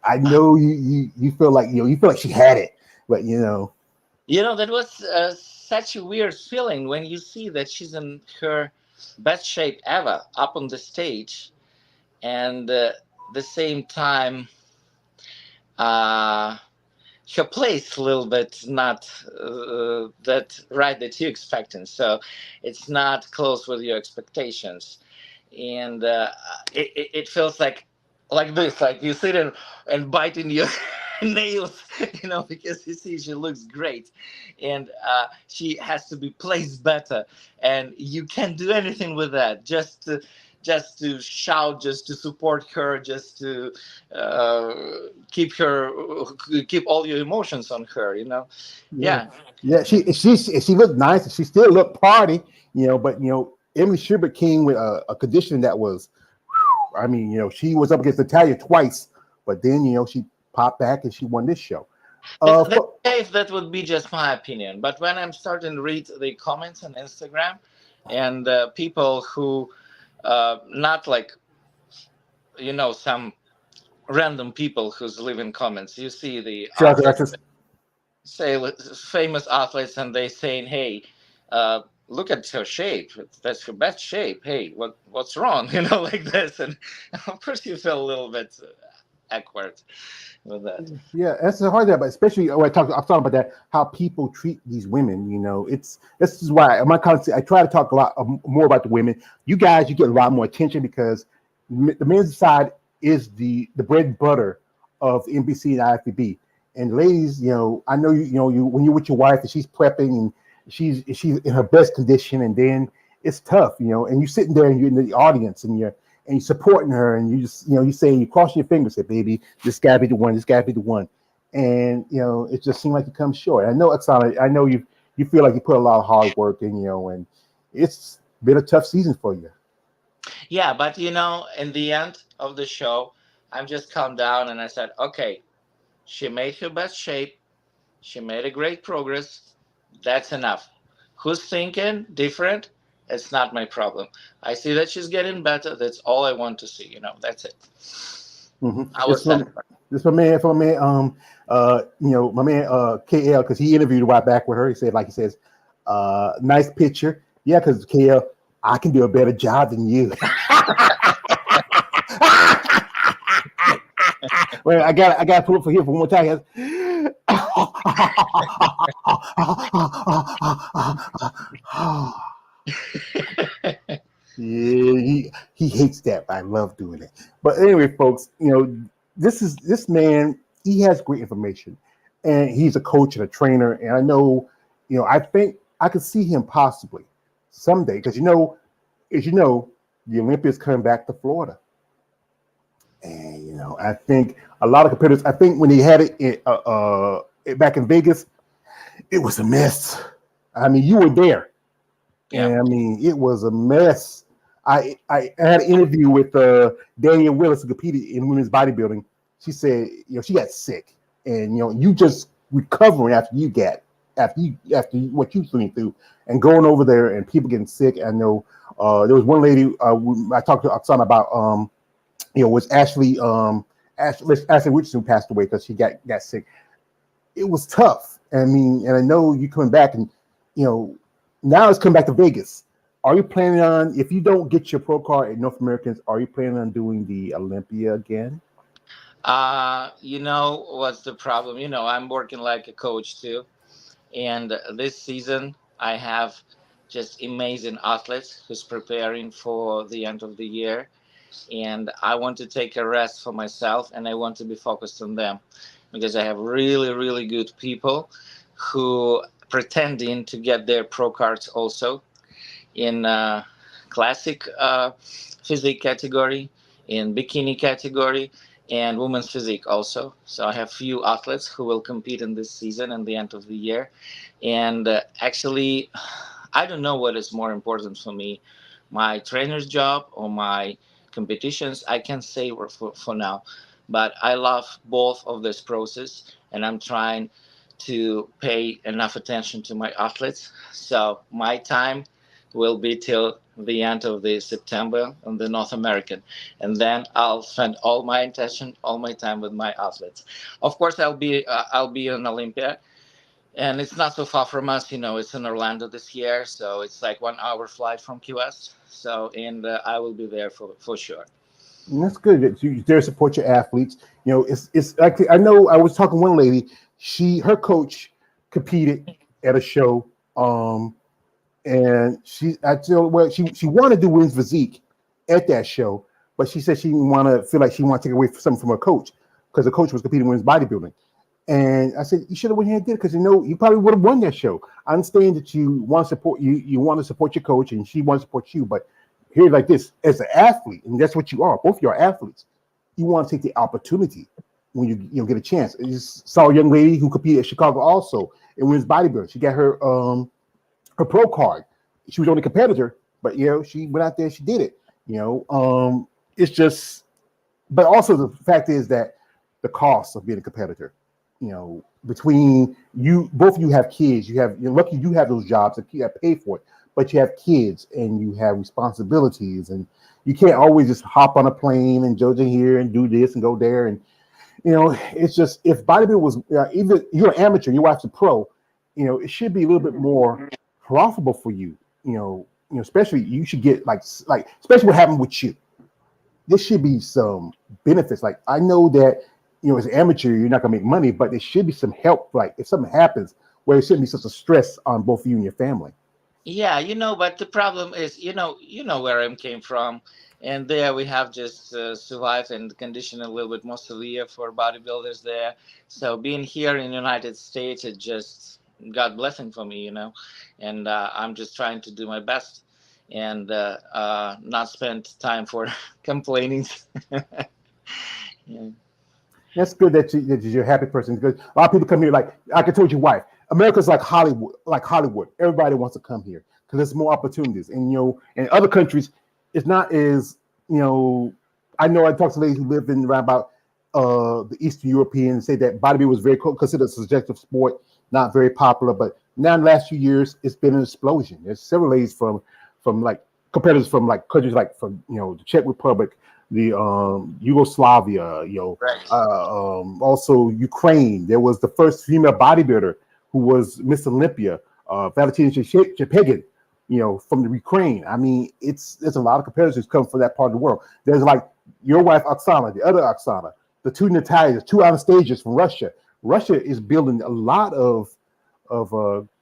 I know you feel like, you feel like she had it, but, that was such a weird feeling when you see that she's in her best shape ever up on the stage, and the same time her place a little bit not that right that you're expecting, so it's not close with your expectations, and it feels like this, like you sit and biting your nails, because you see she looks great, and she has to be placed better, and you can't do anything with that, just to shout, just to support her, just to keep all your emotions on her, yeah. She looked nice. She still looked party, but Emily Schubert came with a condition that was, she was up against Natalia twice, but then she popped back and she won this show. That would be just my opinion, but when I'm starting to read the comments on Instagram, and people who not like some random people who's leaving comments, you see the say famous athletes, and they saying, hey, look at her shape, that's her best shape, hey, what's wrong, like this, and of course you feel a little bit awkward with that. Yeah, that's the hard thing, but especially I'm talking about that, how people treat these women. This is why my content, I try to talk a lot more about the women. You guys, you get a lot more attention because the men's side is the bread and butter of NBC and IFBB. And ladies, I know you when you're with your wife and she's prepping and she's in her best condition, and then it's tough, and you're sitting there and you're in the audience and you're supporting her, and you just, you saying, you cross your fingers, say, baby, this gotta be the one, and it just seemed like you come short. I know, Oksana, I know you feel like you put a lot of hard work in, and it's been a tough season for you. Yeah, but in the end of the show, I'm just calmed down and I said, okay, she made her best shape, she made a great progress, that's enough. Who's thinking different? It's not my problem. I see that she's getting better. That's all I want to see. That's it. Mm-hmm. I was this my man, my man KL, because he interviewed a while back with her. He said, nice picture. Yeah, because KL, I can do a better job than you. Well, I got to pull up for here for one more time. Yeah, he hates that, but I love doing it. But anyway, folks, this man. He has great information, and he's a coach and a trainer. And I know, I think I could see him possibly someday because as you know, the Olympics coming back to Florida, and I think a lot of competitors. I think when he had it back in Vegas, it was a mess. I mean, you were there. Yeah. And I mean, it was a mess. I had an interview with Danielle Willis, who competed in women's bodybuilding. She said, she got sick, and you just recovering after what you went through, and going over there and people getting sick. I know there was one lady I talked to Oksana about. Was Ashley Richardson passed away because she got sick. It was tough. I mean, and I know you coming back, and now it's coming back to Vegas. Are you planning on, if you don't get your pro card at North Americans, are you planning on doing the Olympia again? What's the problem? I'm working like a coach too. And this season, I have just amazing athletes who's preparing for the end of the year. And I want to take a rest for myself, and I want to be focused on them because I have really, really good people who pretending to get their pro cards also in classic physique category, in bikini category, and women's physique also. So I have few athletes who will compete in this season and the end of the year. And actually, I don't know what is more important for me, my trainer's job or my competitions. I can say for now, but I love both of this process, and I'm trying to pay enough attention to my athletes. So my time will be till the end of the September on the North American, and then I'll spend all my attention, all my time with my athletes. Of course, I'll be in Olympia, and it's not so far from us. It's in Orlando this year, so it's like 1 hour flight from Key West. So, and I will be there for sure. And that's good that you there to support your athletes. It's like I know I was talking to one lady. Her coach competed at a show, and I tell well she wanted to do women's physique at that show, but she said she didn't want to feel like she wanted to take away something from her coach because the coach was competing in women's bodybuilding. And I said, you should have went ahead and did it because you probably would have won that show. I understand that you want to support you want to support your coach, and she wants to support you. But here, like this, as an athlete, and that's what you are. Both of you are athletes. You want to take the opportunity when you get a chance. I just saw a young lady who competed at Chicago also in women's bodybuilding. She got her pro card. She was only competitor, but she went out there. She did it. It's just. But also the fact is that the cost of being a competitor. Between you, both of you have kids. You're lucky you have those jobs that you have paid for it, but you have kids and you have responsibilities, and you can't always just hop on a plane and go to here and do this and go there. And it's just if bodybuilding was even you're an amateur, your wife's a pro, it should be a little bit more profitable for you. Especially you should get like especially what happened with you. There should be some benefits. Like I know that. As an amateur, you're not going to make money, but there should be some help. Like if something happens, where it shouldn't be such a stress on both of you and your family. Yeah, but the problem is, where I came from, and there we have just survived and conditioned a little bit more severe for bodybuilders there. So being here in the United States, it just God blessing for me, and I'm just trying to do my best and not spend time for complaining. Yeah. That's good that you're a happy person because a lot of people come here like I told your wife, America's like Hollywood. Like Hollywood, everybody wants to come here because there's more opportunities. And in other countries, it's not as I know I talked to ladies who live in around about the Eastern European and say that bodybuilding was very considered a subjective sport, not very popular. But now in the last few years, it's been an explosion. There's several ladies from like competitors from like countries like from the Czech Republic, the Yugoslavia, Right. Also Ukraine. There was the first female bodybuilder who was Miss Olympia, Valentina Shchepigan, from the Ukraine. I mean, there's a lot of competitors who come from that part of the world. There's like your wife Oksana, the other Oksana, the two Natalias, two Anastasias from Russia. Russia is building a lot of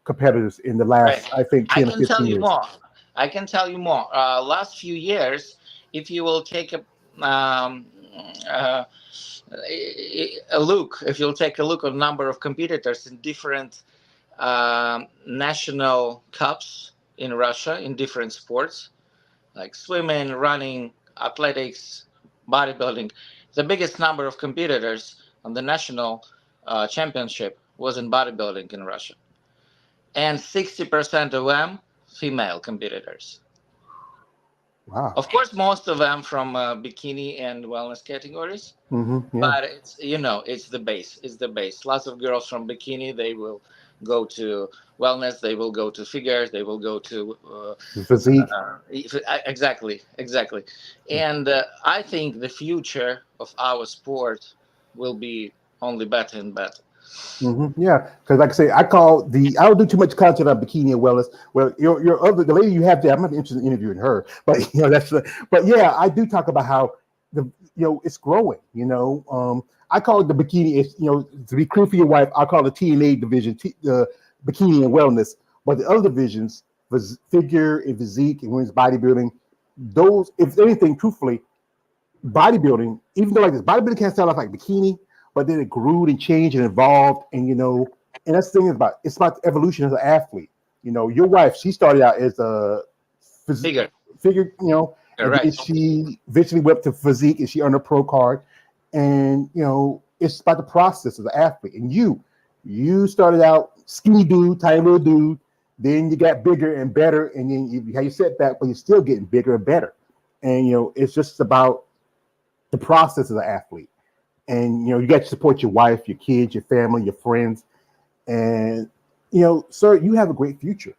competitors in the Right. last, I think, I 10 or can tell 15 you years. more. I can tell you more. Last few years, if you will take um, uh, a look, if you'll take a look at number of competitors in different national cups in Russia in different sports like swimming, running, athletics, bodybuilding, the biggest number of competitors on the national championship was in bodybuilding in Russia, and 60% of them female competitors. Wow. Of course, most of them from bikini and wellness categories, Yeah. but it's it's the base. It's the base. Lots of girls from bikini, they will go to wellness. They will go to figures. They will go to Physique. exactly, exactly. And I think the future of our sport will be only better and better. Yeah, because like I say, I don't do too much content on bikini and wellness. Well, your other the lady you have there, I'm not interested in interviewing her, but but yeah, I do talk about how the it's growing. I call it the bikini. It's to be clear for your wife, I call it the TNA division, bikini and wellness. But the other divisions, figure and physique and women's bodybuilding, those, if anything, truthfully, bodybuilding, even though like this bodybuilding can't start off like bikini, but then it grew and changed and evolved, and and that's the thing about it's about the evolution as an athlete. Your wife, she started out as a phys- Figure, figure, and then right? she eventually went up to physique and she earned a pro card, and it's about the process as an athlete. And you started out skinny dude, tiny little dude, then you got bigger and better, and then you had your setback, but you're still getting bigger and better. And it's just about the process of the athlete. And you got to support your wife, your kids, your family, your friends, and sir, you have a great future.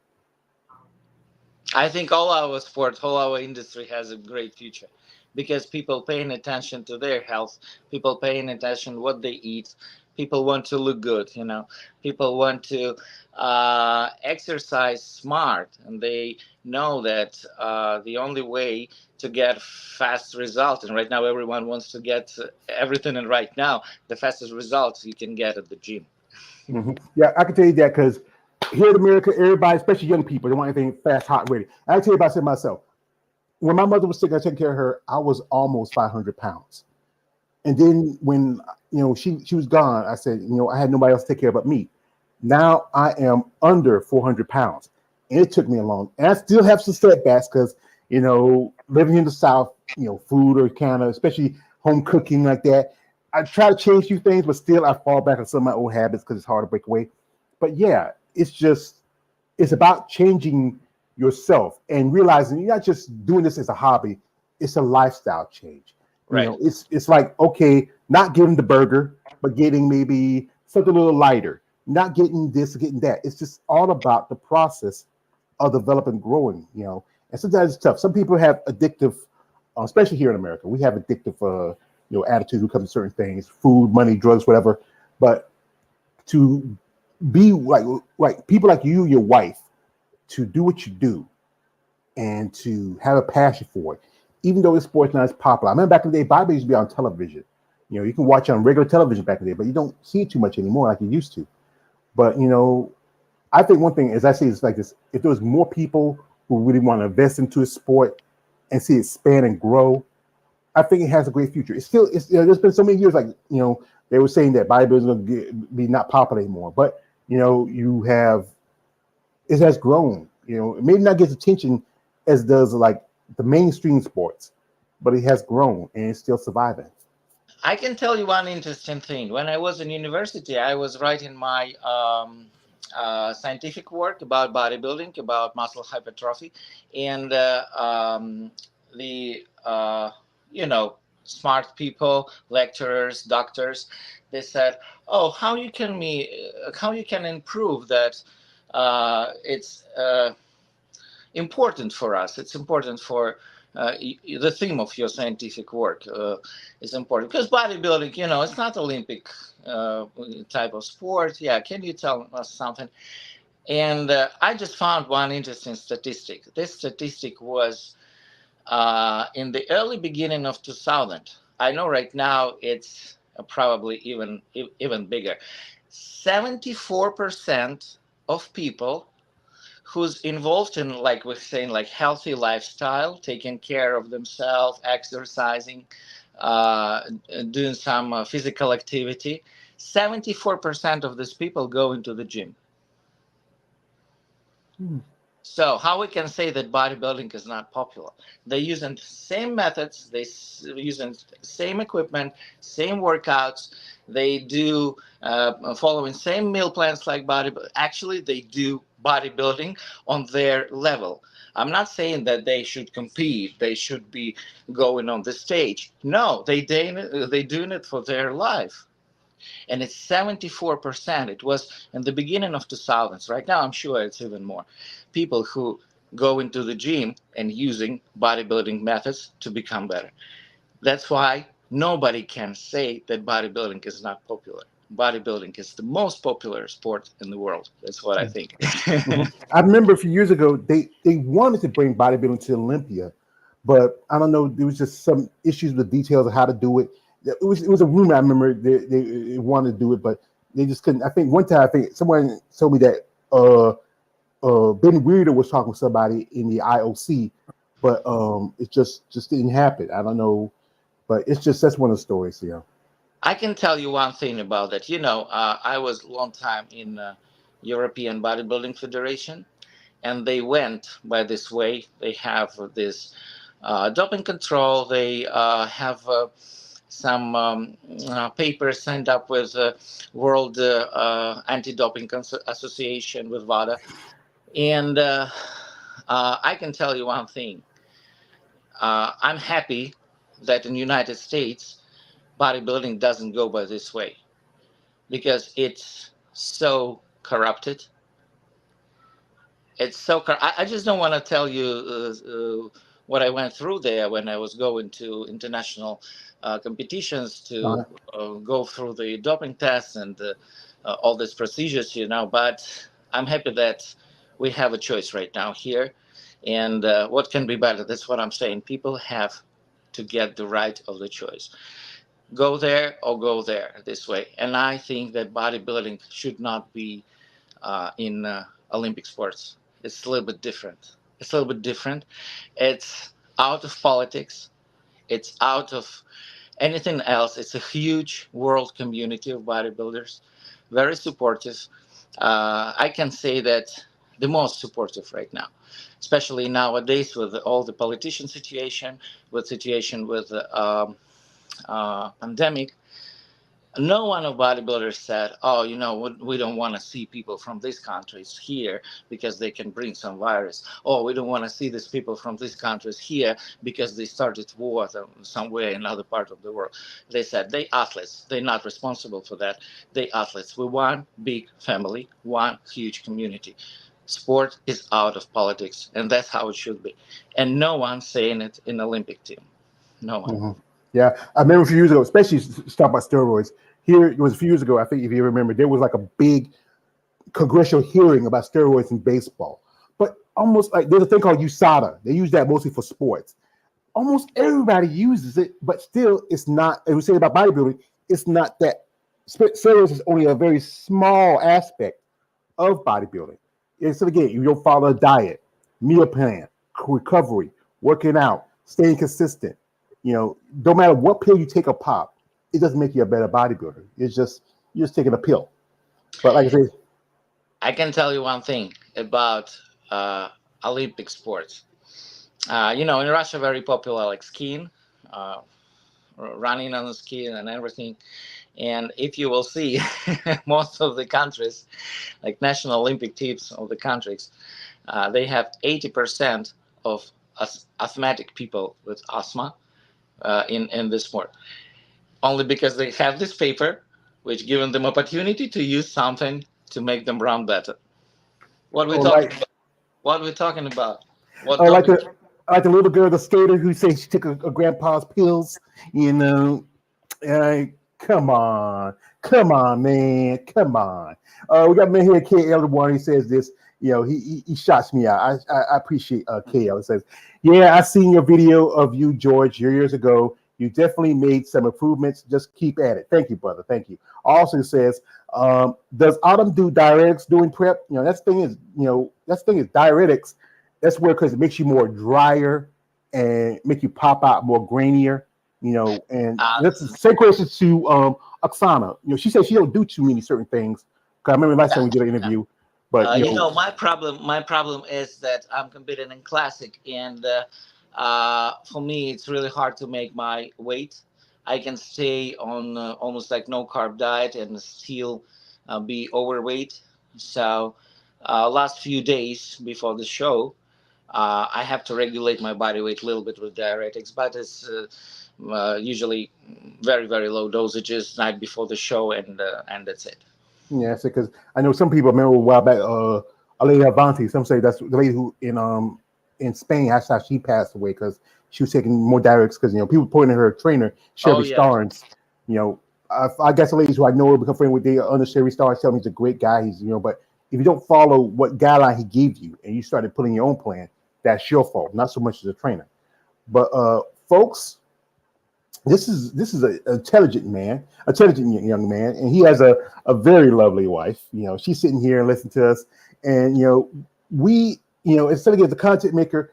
I think all our sport, all our industry has a great future because people paying attention to their health, people paying attention what they eat, people want to look good, people want to exercise smart, and they know that the only way to get fast results, and right now everyone wants to get everything, and right now the fastest results you can get at the gym. Yeah, I can tell you that because here in America, everybody, especially young people, they want anything fast, hot, and ready. I can tell you about myself. When my mother was sick, I took care of her. I was almost 500 pounds. And then when she was gone, I said, I had nobody else to take care of but me. Now I am under 400 pounds. And it took me a long, and I still have some setbacks because, living in the South, food or kind of, especially home cooking like that. I try to change a few things, but still I fall back on some of my old habits because it's hard to break away. But yeah, it's about changing yourself and realizing you're not just doing this as a hobby, it's a lifestyle change. Right. It's like, okay, not getting the burger, but getting maybe something a little lighter, not getting this, getting that. It's just all about the process of developing, growing. And sometimes it's tough. Some people have addictive, especially here in America, we have addictive, attitudes when it comes to certain things, food, money, drugs, whatever. But to be like people like you, your wife, to do what you do and to have a passion for it, even though this sport's not as popular. I remember back in the day, Bible used to be on television. You can watch it on regular television back in the day, but you don't see it too much anymore like you used to. But I think one thing, as I say, is like this: if there was more people who really want to invest into a sport and see it expand and grow, I think it has a great future. There's been so many years, like they were saying that bodybuilding is going to be not popular anymore, but you have it has grown. It may not get attention as does like the mainstream sports, but it has grown and it's still surviving. I can tell you one interesting thing. When I was in university, I was writing my scientific work about bodybuilding, about muscle hypertrophy, and the smart people, lecturers, doctors, they said, "Oh, how you can improve that? It's important for us. It's important for the theme of your scientific work is important because bodybuilding, it's not Olympic type of sport. Yeah, can you tell us something?" And I just found one interesting statistic. This statistic was in the early beginning of 2000. I know right now it's probably even bigger. 74% of people who's involved in, like we're saying, like healthy lifestyle, taking care of themselves, exercising, uh, doing some physical activity. 74% of these people go into the gym. Hmm. So how we can say that bodybuilding is not popular? They're using the same methods, using same equipment, same workouts. They do following same meal plans like bodybuilding. Actually, they do bodybuilding on their level. I'm not saying that they should compete. They should be going on the stage. No, they doing it for their life, and it's 74%. It was in the beginning of 2000s. Right now, I'm sure it's even more people who go into the gym and using bodybuilding methods to become better. That's why nobody can say that bodybuilding is not popular. Bodybuilding is the most popular sport in the world. That's what I think. Mhm. I remember a few years ago they wanted to bring bodybuilding to Olympia, but I don't know. There was just some issues with details of how to do it. It was a rumor. I remember they wanted to do it, but they just couldn't. I think one time I think someone told me that Ben Weirder was talking with somebody in the IOC, but it just didn't happen. I don't know, but it's just that's one of the stories. Yeah. I can tell you one thing about that. I was a long time in European Bodybuilding Federation, and they went by this way. They have this doping control. They have some papers signed up with World Anti-Doping Association with WADA, and I can tell you one thing. I'm happy that in the United States, bodybuilding doesn't go by this way because it's so corrupted. I just don't want to tell you what I went through there when I was going to international competitions to Uh, go through the doping tests and all these procedures, but I'm happy that we have a choice right now here. And what can be better? That's what I'm saying. People have to get the right of the choice. Go there or go there this way. And I think that bodybuilding should not be in Olympic sports. It's a little bit different. It's a little bit different. It's out of politics. It's out of anything else. It's a huge world community of bodybuilders, very supportive. I can say that the most supportive right now, especially nowadays with all the politician situation, with pandemic. No one of bodybuilders said, "Oh, we don't want to see people from these countries here because they can bring some virus. Oh, we don't want to see these people from these countries here because they started war somewhere in another part of the world." They said they athletes. They're not responsible for that. They athletes. We're one big family, one huge community. Sport is out of politics, and that's how it should be. And no one saying it in Olympic team. No one. mhm. Yeah, I remember a few years ago, especially talk about steroids. Here it was a few years ago. I think if you remember, there was like a big congressional hearing about steroids in baseball. But almost like there's a thing called USADA. They use that mostly for sports. Almost everybody uses it, but still, it's not. As we say about bodybuilding, it's not that. Steroids is only a very small aspect of bodybuilding. And so again, you don't follow a diet, meal plan, recovery, working out, staying consistent. No matter what pill you take or pop, it doesn't make you a better bodybuilder. It's just you're just taking a pill. But like I say, I can tell you one thing about Olympic sports. In Russia, very popular like skiing, uh, running on the ski and everything. And if you will see, most of the countries, like national Olympic teams of the countries, they have 80% of asthmatic people with asthma in this sport. Only because they have this paper, which given them opportunity to use something to make them run better. What we or talking like about? What we talking about? What or like doping? the little girl, the skater who says she took a grandpa's pills. You know, uh, come on, man, come on. We got a man here, KL one. He says this. He shots me out. I appreciate KL. It says, "Yeah, I seen your video of you, George, years ago. You definitely made some improvements. Just keep at it. Thank you, brother. Thank you. Also says, does Autumn do diuretics during prep? That thing is, diuretics. That's where, because it makes you more drier and make you pop out more grainier. And that's the same question to Oksana. She said she don't do too many certain things. Cause I remember last time we did an interview, but my problem is that I'm competing in classic, and for me, it's really hard to make my weight. I can stay on almost like no carb diet and still be overweight. So, last few days before the show, I have to regulate my body weight a little bit with diuretics, but it's usually very, very low dosages night before the show, and that's it. yeah, because I know some people remember a while back, a lady Avanti. Some say that's the lady who in Spain. That's how she passed away because she was taking more diuretics because people pointing at her trainer Sherry Oh yeah. Starnes. I guess the ladies who I know have become friends with, they under Sherry Starnes tell me he's a great guy. He's but if you don't follow what guideline he gave you and you started putting your own plan, that's your fault, not so much as a trainer. But folks, this is an intelligent young man, and he has a very lovely wife. She's sitting here and listening to us, and we instead of as a content maker,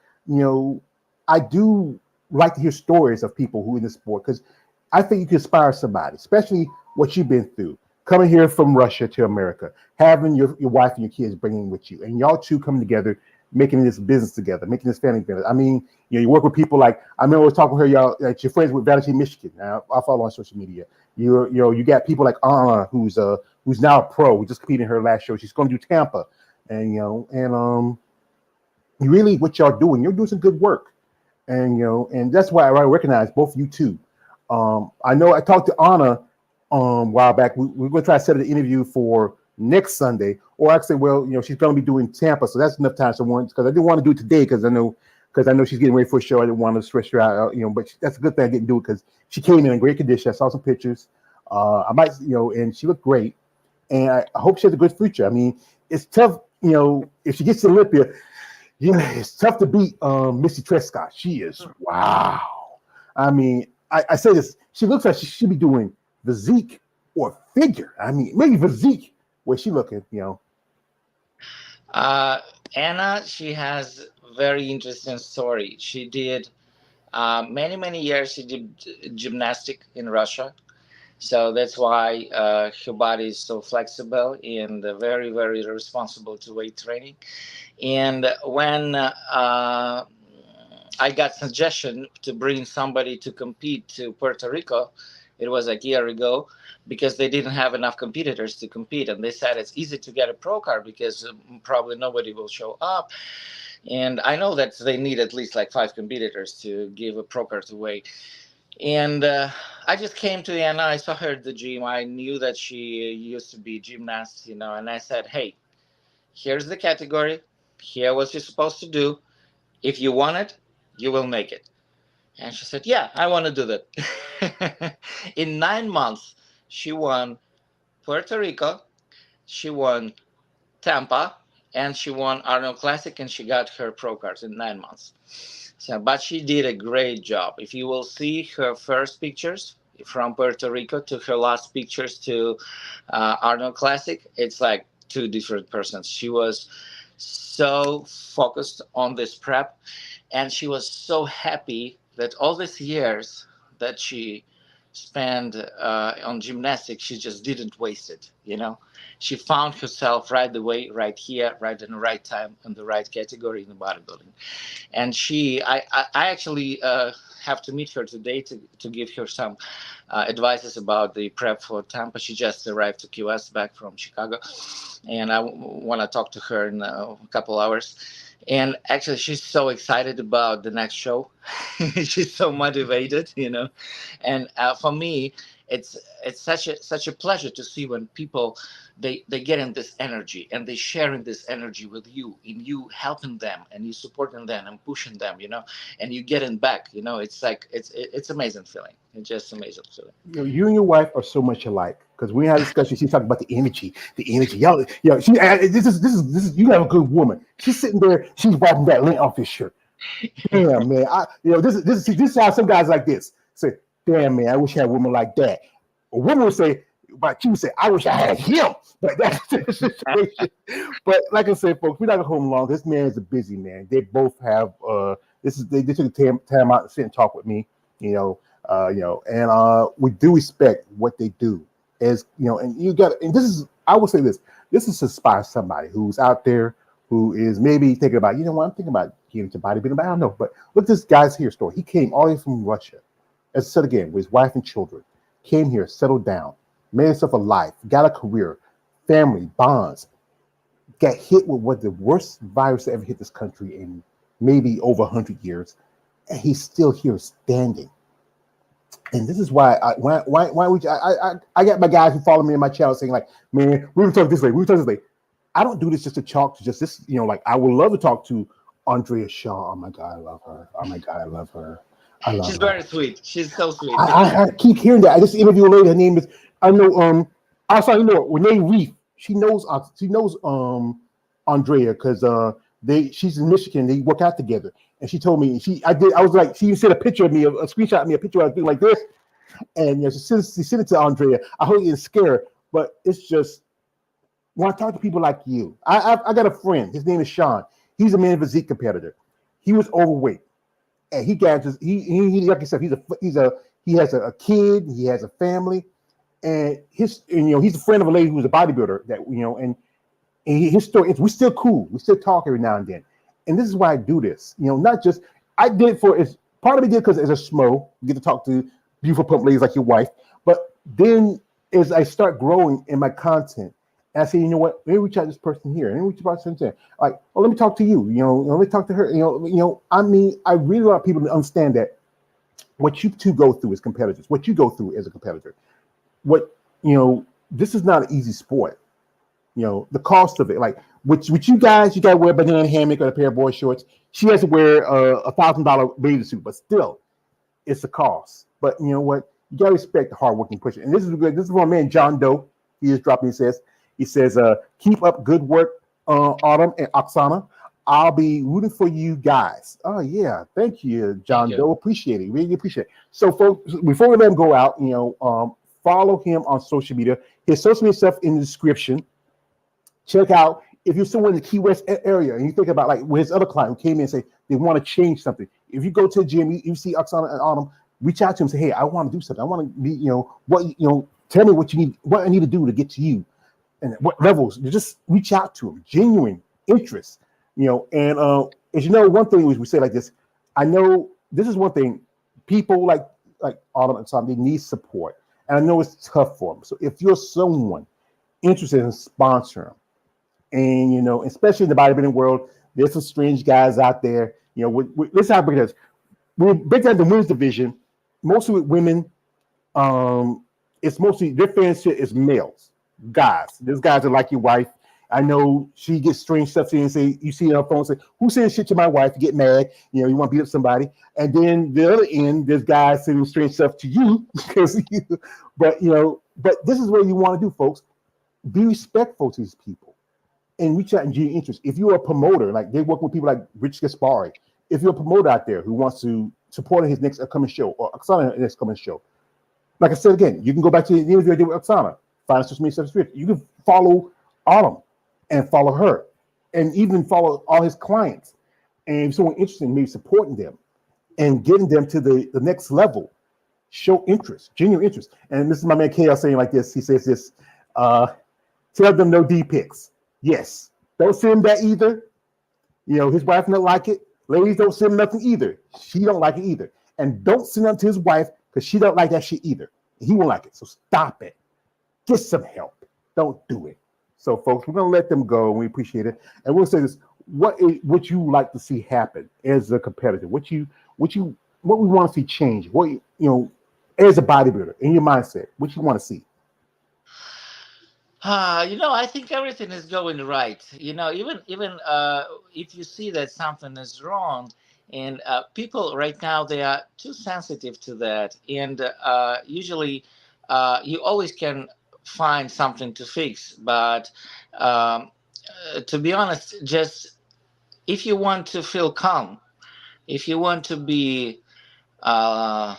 I do like to hear stories of people who in the sport, because I think you can inspire somebody, especially what you've been through, coming here from Russia to America, having your wife and your kids bringing with you, and y'all two coming together, making this business together, making this family together. I mean, you work with people like, I remember I was talking to her, y'all, that you're friends with Valentin Michigan. Now, I follow on social media. You got people like Anna, who's now a pro, who just competed in her last show. She's going to do Tampa, and you really, what y'all doing, you're doing some good work, and and that's why I recognize both of you two. I know I talked to Anna a while back. We're going to try to set an interview for next Sunday, or actually, well, she's going to be doing Tampa, so that's enough time. Because I didn't want to do it today, because I know she's getting ready for a show. I didn't want to stress her out, but that's a good thing I didn't do it, because she came in great condition. I saw some pictures. I might, and she looked great, and I hope she has a good future. I mean, it's tough, if she gets to Olympia, it's tough to beat Missy Trescott. She is, wow. I mean, I say this, she looks like she should be doing physique or figure. I mean, maybe physique, where she looking, Anna, she has very interesting story. She did many years. She did gymnastic in Russia, so that's why her body is so flexible and very, very responsible to weight training. And when I got suggestion to bring somebody to compete to Puerto Rico, it was like a year ago, because they didn't have enough competitors to compete, and they said it's easy to get a pro card because probably nobody will show up. And I know that they need at least like 5 competitors to give a pro card away. And I just came to Anna. I saw her at the gym. I knew that she used to be gymnast, and I said, hey, here's the category. Here what you're supposed to do. If you want it, you will make it. And she said, yeah, I want to do that. In 9 months, she won Puerto Rico, she won Tampa, and she won Arnold Classic, and she got her pro cards in 9 months. So, but she did a great job. If you will see her first pictures from Puerto Rico to her last pictures to Arnold Classic, it's like 2 different persons. She was so focused on this prep, and she was so happy that all these years that she spent on gymnastics, she just didn't waste it. She found herself right away, right here, right in the right time, in the right category in the bodybuilding. And I actually have to meet her today to give her some advices about the prep for Tampa. She just arrived to QS back from Chicago, and I want to talk to her in a couple hours. And actually, she's so excited about the next show. She's so motivated, And for me, it's such a pleasure to see when people they get in this energy, and they sharing this energy with you, and you helping them, and you supporting them and pushing them, and you getting back. It's like it's amazing feeling. It's just amazing feeling. You and your wife are so much alike, because we had a discussion. She's talking about the energy. Y'all, she. This is. You have a good woman. She's sitting there. She's wiping that lint off his shirt. Damn, man. This is how some guys like this say. damn man, I wish I had a woman like that. A woman would say, but you would say, I wish I had him. But that's the situation. But like I said, folks, we're not gonna hold him long. This man is a busy man. They both have they took the time out to sit and talk with me, and we do respect what they do. As and you got, and this is, I will say this is to inspire somebody who's out there who is maybe thinking about, I'm thinking about getting into bodybuilding, but I don't know. But look at this guy's here story. He came all the way from Russia, as I said again, with his wife and children, came here, settled down, made himself a life, got a career, family, bonds, got hit with what the worst virus that ever hit this country in maybe over 100 years, and he's still here standing. And this is why I got my guys who follow me in my channel saying like, man, we're gonna talk this way, I don't do this just to talk to just this, like I would love to talk to Andrea Shaw. Oh my God, I love her. Oh my God, I love her. She's very sweet. She's so sweet. I keep hearing that. I just interviewed a lady. Her name is, I know, also, Renee Reef. She knows Andrea because she's in Michigan. They work out together. And she told me, she sent a picture of me, a screenshot of me, a picture of me like this. And she sent it to Andrea. I hope you didn't scare her, but it's just, when I talk to people like you, I got a friend. His name is Sean. He's a man physique competitor. He was overweight, and he got just he like I said, he has a kid. He has a family, and he's a friend of a lady who's a bodybuilder. That and his story. We're still cool. We still talk every now and then, and this is why I do this. Not just I did for it's part of me did because as a schmo, you get to talk to beautiful pump ladies like your wife, but then as I start growing in my content. And I say, you know what? Let me reach out to this person here. And reach out to this like, let me talk to you. Let me talk to her. I mean, I really want people to understand that what you two go through as competitors, what you go through as a competitor, this is not an easy sport. The cost of it, like, with you guys, you got to wear a banana hammock or a pair of boy shorts. She has to wear a $1,000 bathing suit, but still, it's a cost. But you know what? You got to respect the hardworking pusher. And this is good. This is my man John Doe. He just dropped me. He says, keep up good work, Artem and Oksana. I'll be rooting for you guys. Oh, yeah. Thank you, John Doe. Appreciate it. Really appreciate it. So, folks, before we let him go out, follow him on social media. His social media stuff in the description. Check out, if you're somewhere in the Key West area and you think about, like, with his other client who came in and say they want to change something. If you go to the gym, you see Oksana and Artem, reach out to him and say, hey, I want to do something. I want to be, tell me what you need, what I need to do to get to you. And what levels, you just reach out to them, genuine interest, and as you know, one thing we say like this, I know this is one thing, people like Autumn and Tom, they need support, and I know it's tough for them. So if you're someone interested in sponsoring them, and especially in the bodybuilding world, there's some strange guys out there, let's how big it is. We're big down the women's division, mostly with women, it's mostly their fans is males. Guys, there's guys that like your wife. I know she gets strange stuff to you and say, you see her phone say, who says shit to my wife? You get mad, you want to beat up somebody. And then the other end, there's guys saying strange stuff to you because but this is what you want to do, folks. Be respectful to these people and reach out and genuine interest. If you're a promoter, like they work with people like Rich Gaspari, if you're a promoter out there who wants to support his next upcoming show or Oksana's next coming show, like I said again, you can go back to the interview I did with Oksana. Find social media stuff. You can follow Autumn and follow her, and even follow all his clients. And if someone interested in maybe supporting them and getting them to the next level, show interest, genuine interest. And this is my man KL saying like this. He says this: tell them no D pics. Yes, don't send him that either. His wife don't like it. Ladies, don't send him nothing either. She don't like it either. And don't send them to his wife because she don't like that shit either. He won't like it. So stop it. Get some help. Don't do it. So, folks, we're gonna let them go, and we appreciate it. And we'll say this: what you like to see happen as a competitor? What we want to see change? What as a bodybuilder in your mindset? What you want to see? I think everything is going right. Even if you see that something is wrong, and people right now they are too sensitive to that, and usually you always can find something to fix, but to be honest, just if you want to feel calm, if you want to be uh,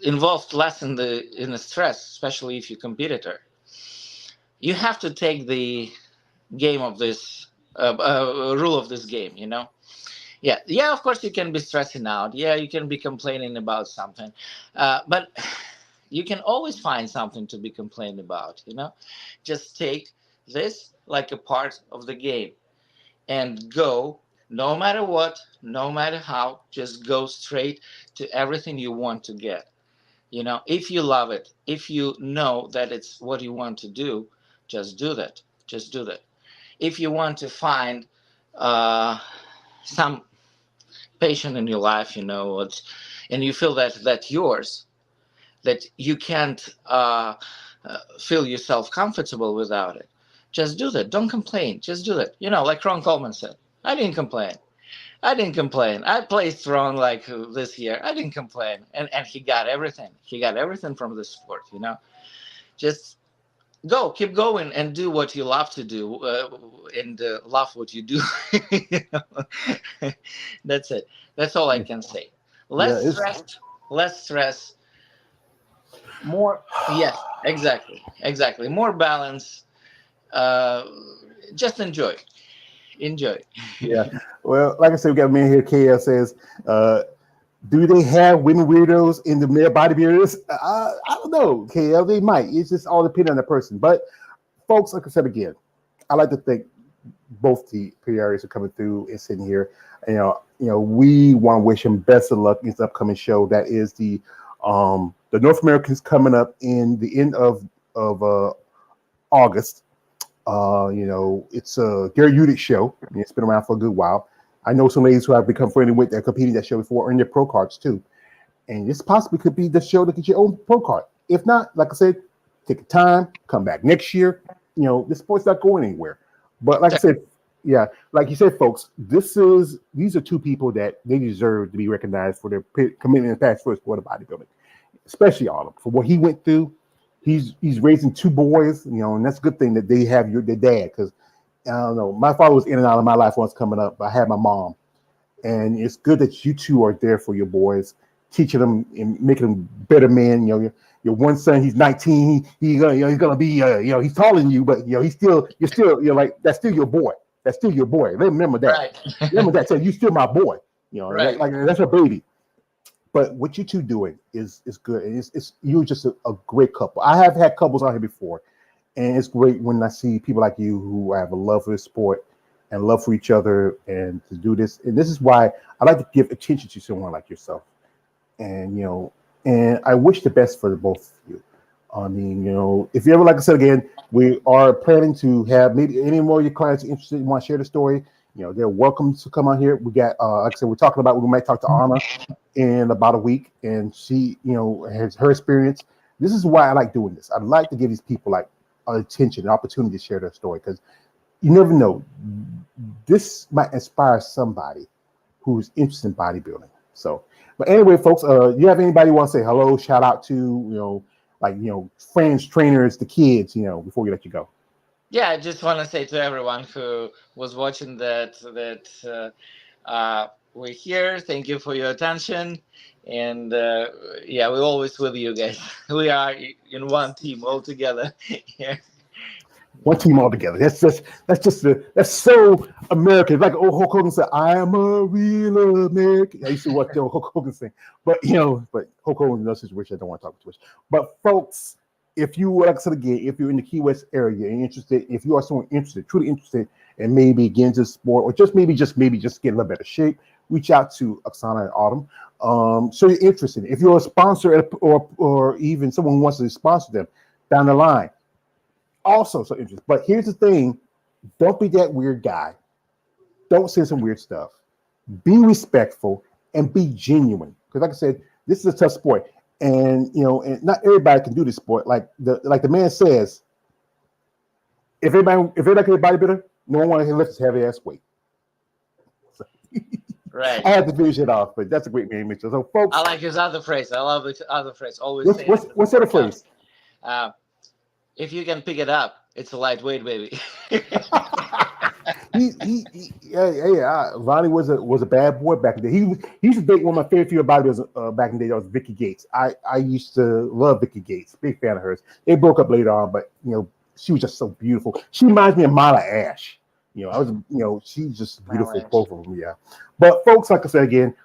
involved less in the stress, especially if you're a competitor. You have to take the game of this rule of this game. Yeah, of course you can be stressing out. Yeah, you can be complaining about something, but you can always find something to be complaining about. Just take this like a part of the game and go, no matter what, no matter how, just go straight to everything you want to get. If you love it, if you know that it's what you want to do, just do that. Just do that. If you want to find uh, some passion in your life, and you feel that that's yours, that you can't feel yourself comfortable without it, just do that. Don't complain. Just do that. Like Ron Coleman said, I didn't complain. I didn't complain. I placed wrong like this year. I didn't complain. And he got everything. He got everything from the sport. Just go, keep going, and do what you love to do, and love what you do. You know? That's it. That's all I can say. Yeah, Less stress, less stress, more. Yes, exactly. More balance. Uh, just enjoy. yeah. Well, like I said, we got a man here. KL says, do they have women weirdos in the male bodybuilders? I don't know, KL. They might. It's just all depending on the person. But folks, like I said again, I like to thank both the Piaris are coming through and sitting here. We want to wish him best of luck in his upcoming show. That is the North Americans coming up in the end of August. It's a Gary Udich show. It's been around for a good while. I know some ladies who have become friendly with that competing that show before earn their pro cards too. And this possibly could be the show to get your own pro card. If not, like I said, take your time, come back next year. This sport's not going anywhere. But like I said, yeah, like you said, folks, these are two people that they deserve to be recognized for their commitment and passion for the sport of bodybuilding, especially Artem. For what he went through, he's raising two boys, and that's a good thing that they have their dad, because I don't know, my father was in and out of my life once coming up, but I had my mom, and it's good that you two are there for your boys, teaching them and making them better men. Your one son, he's 19, he's gonna be he's taller than you, but you're still like, that's still your boy. That's still your boy. Remember that. Right. Remember that. So you're still my boy. Right. like that's a baby. But what you two doing is good. And it's you're just a great couple. I have had couples out here before, and it's great when I see people like you who have a love for the sport and love for each other and to do this. And this is why I like to give attention to someone like yourself. And and I wish the best for the both of you. I mean, if you ever, like I said again, we are planning to have maybe any more of your clients interested and want to share the story. They're welcome to come on here. We got, like I said, we're talking about, we might talk to Anna in about a week, and she, has her experience. This is why I like doing this. I'd like to give these people like attention, an opportunity to share their story, because you never know. This might inspire somebody who's interested in bodybuilding. So, but anyway, folks, you have anybody want to say hello, shout out to, friends, trainers, the kids, before we let you go? Yeah, I just want to say to everyone who was watching that we're here. Thank you for your attention, and yeah, we're always with you guys. We are in one team all together. Yeah. One team all together. That's so American. Like Hulk Hogan said, "I am a real American." I used to watch the Hulk Hogan sing, but but Hulk Hogan in no situation. I don't want to talk too much. But folks, if you, like I said again, if you're in the Key West area and interested, if you are someone interested, truly interested, and maybe get into sport, or just maybe get a little better shape, reach out to Oksana and Autumn. So you're interested. If you're a sponsor or even someone who wants to sponsor them down the line, also so interested. But here's the thing: don't be that weird guy. Don't say some weird stuff. Be respectful and be genuine. Because, like I said, this is a tough sport, and and not everybody can do this sport. Like the man says, if everybody can be a bodybuilder, no one wants to lift his heavy ass weight. So, right. I had to finish it off, but that's a great man, Mitchell. So, folks, I like his other phrase. I love his other phrase. Always. What's the other phrase? If you can pick it up, it's a lightweight, baby. Ronnie was a bad boy back in the day. He used to date one of my favorite female bodybuilders back in the day. That was Vicky Gates. I used to love Vicky Gates. Big fan of hers. They broke up later on, but she was just so beautiful. She reminds me of Mala Ash. She's just beautiful. Both of them, yeah. But folks, like I said again,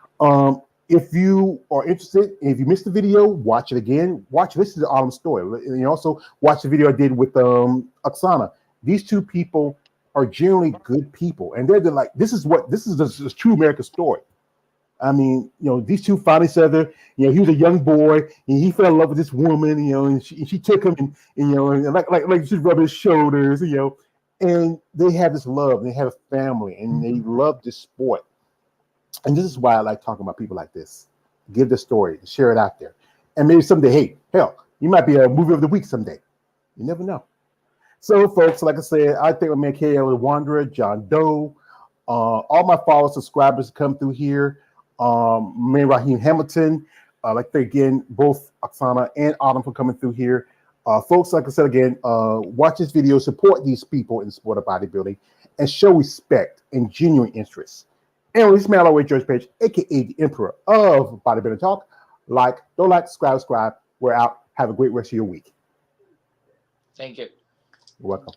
if you are interested, if you missed the video, watch it again. Listen to Artem's story, and you also watch the video I did with Oksana. These two people are generally good people, and they're like, this is the true American story. I mean, these two found each other. He was a young boy, and he fell in love with this woman. And she took him, and like she rubbed his shoulders. And they have this love. And they have a family, and they love this sport. And this is why I like talking about people like this. Give the story, share it out there, and maybe someday, hey, hell, you might be a movie of the week someday. You never know. So, folks, like I said, I thank my man KL the Wanderer, John Doe, all my followers, subscribers come through here. Man Raheem Hamilton, again, both Oksana and Artem for coming through here. Folks, like I said again, watch this video, support these people in the sport of bodybuilding, and show respect and genuine interest. And this man, always George Page, aka the Emperor of Bodybuilding Talk. Don't like, subscribe. We're out. Have a great rest of your week. Thank you. You're welcome.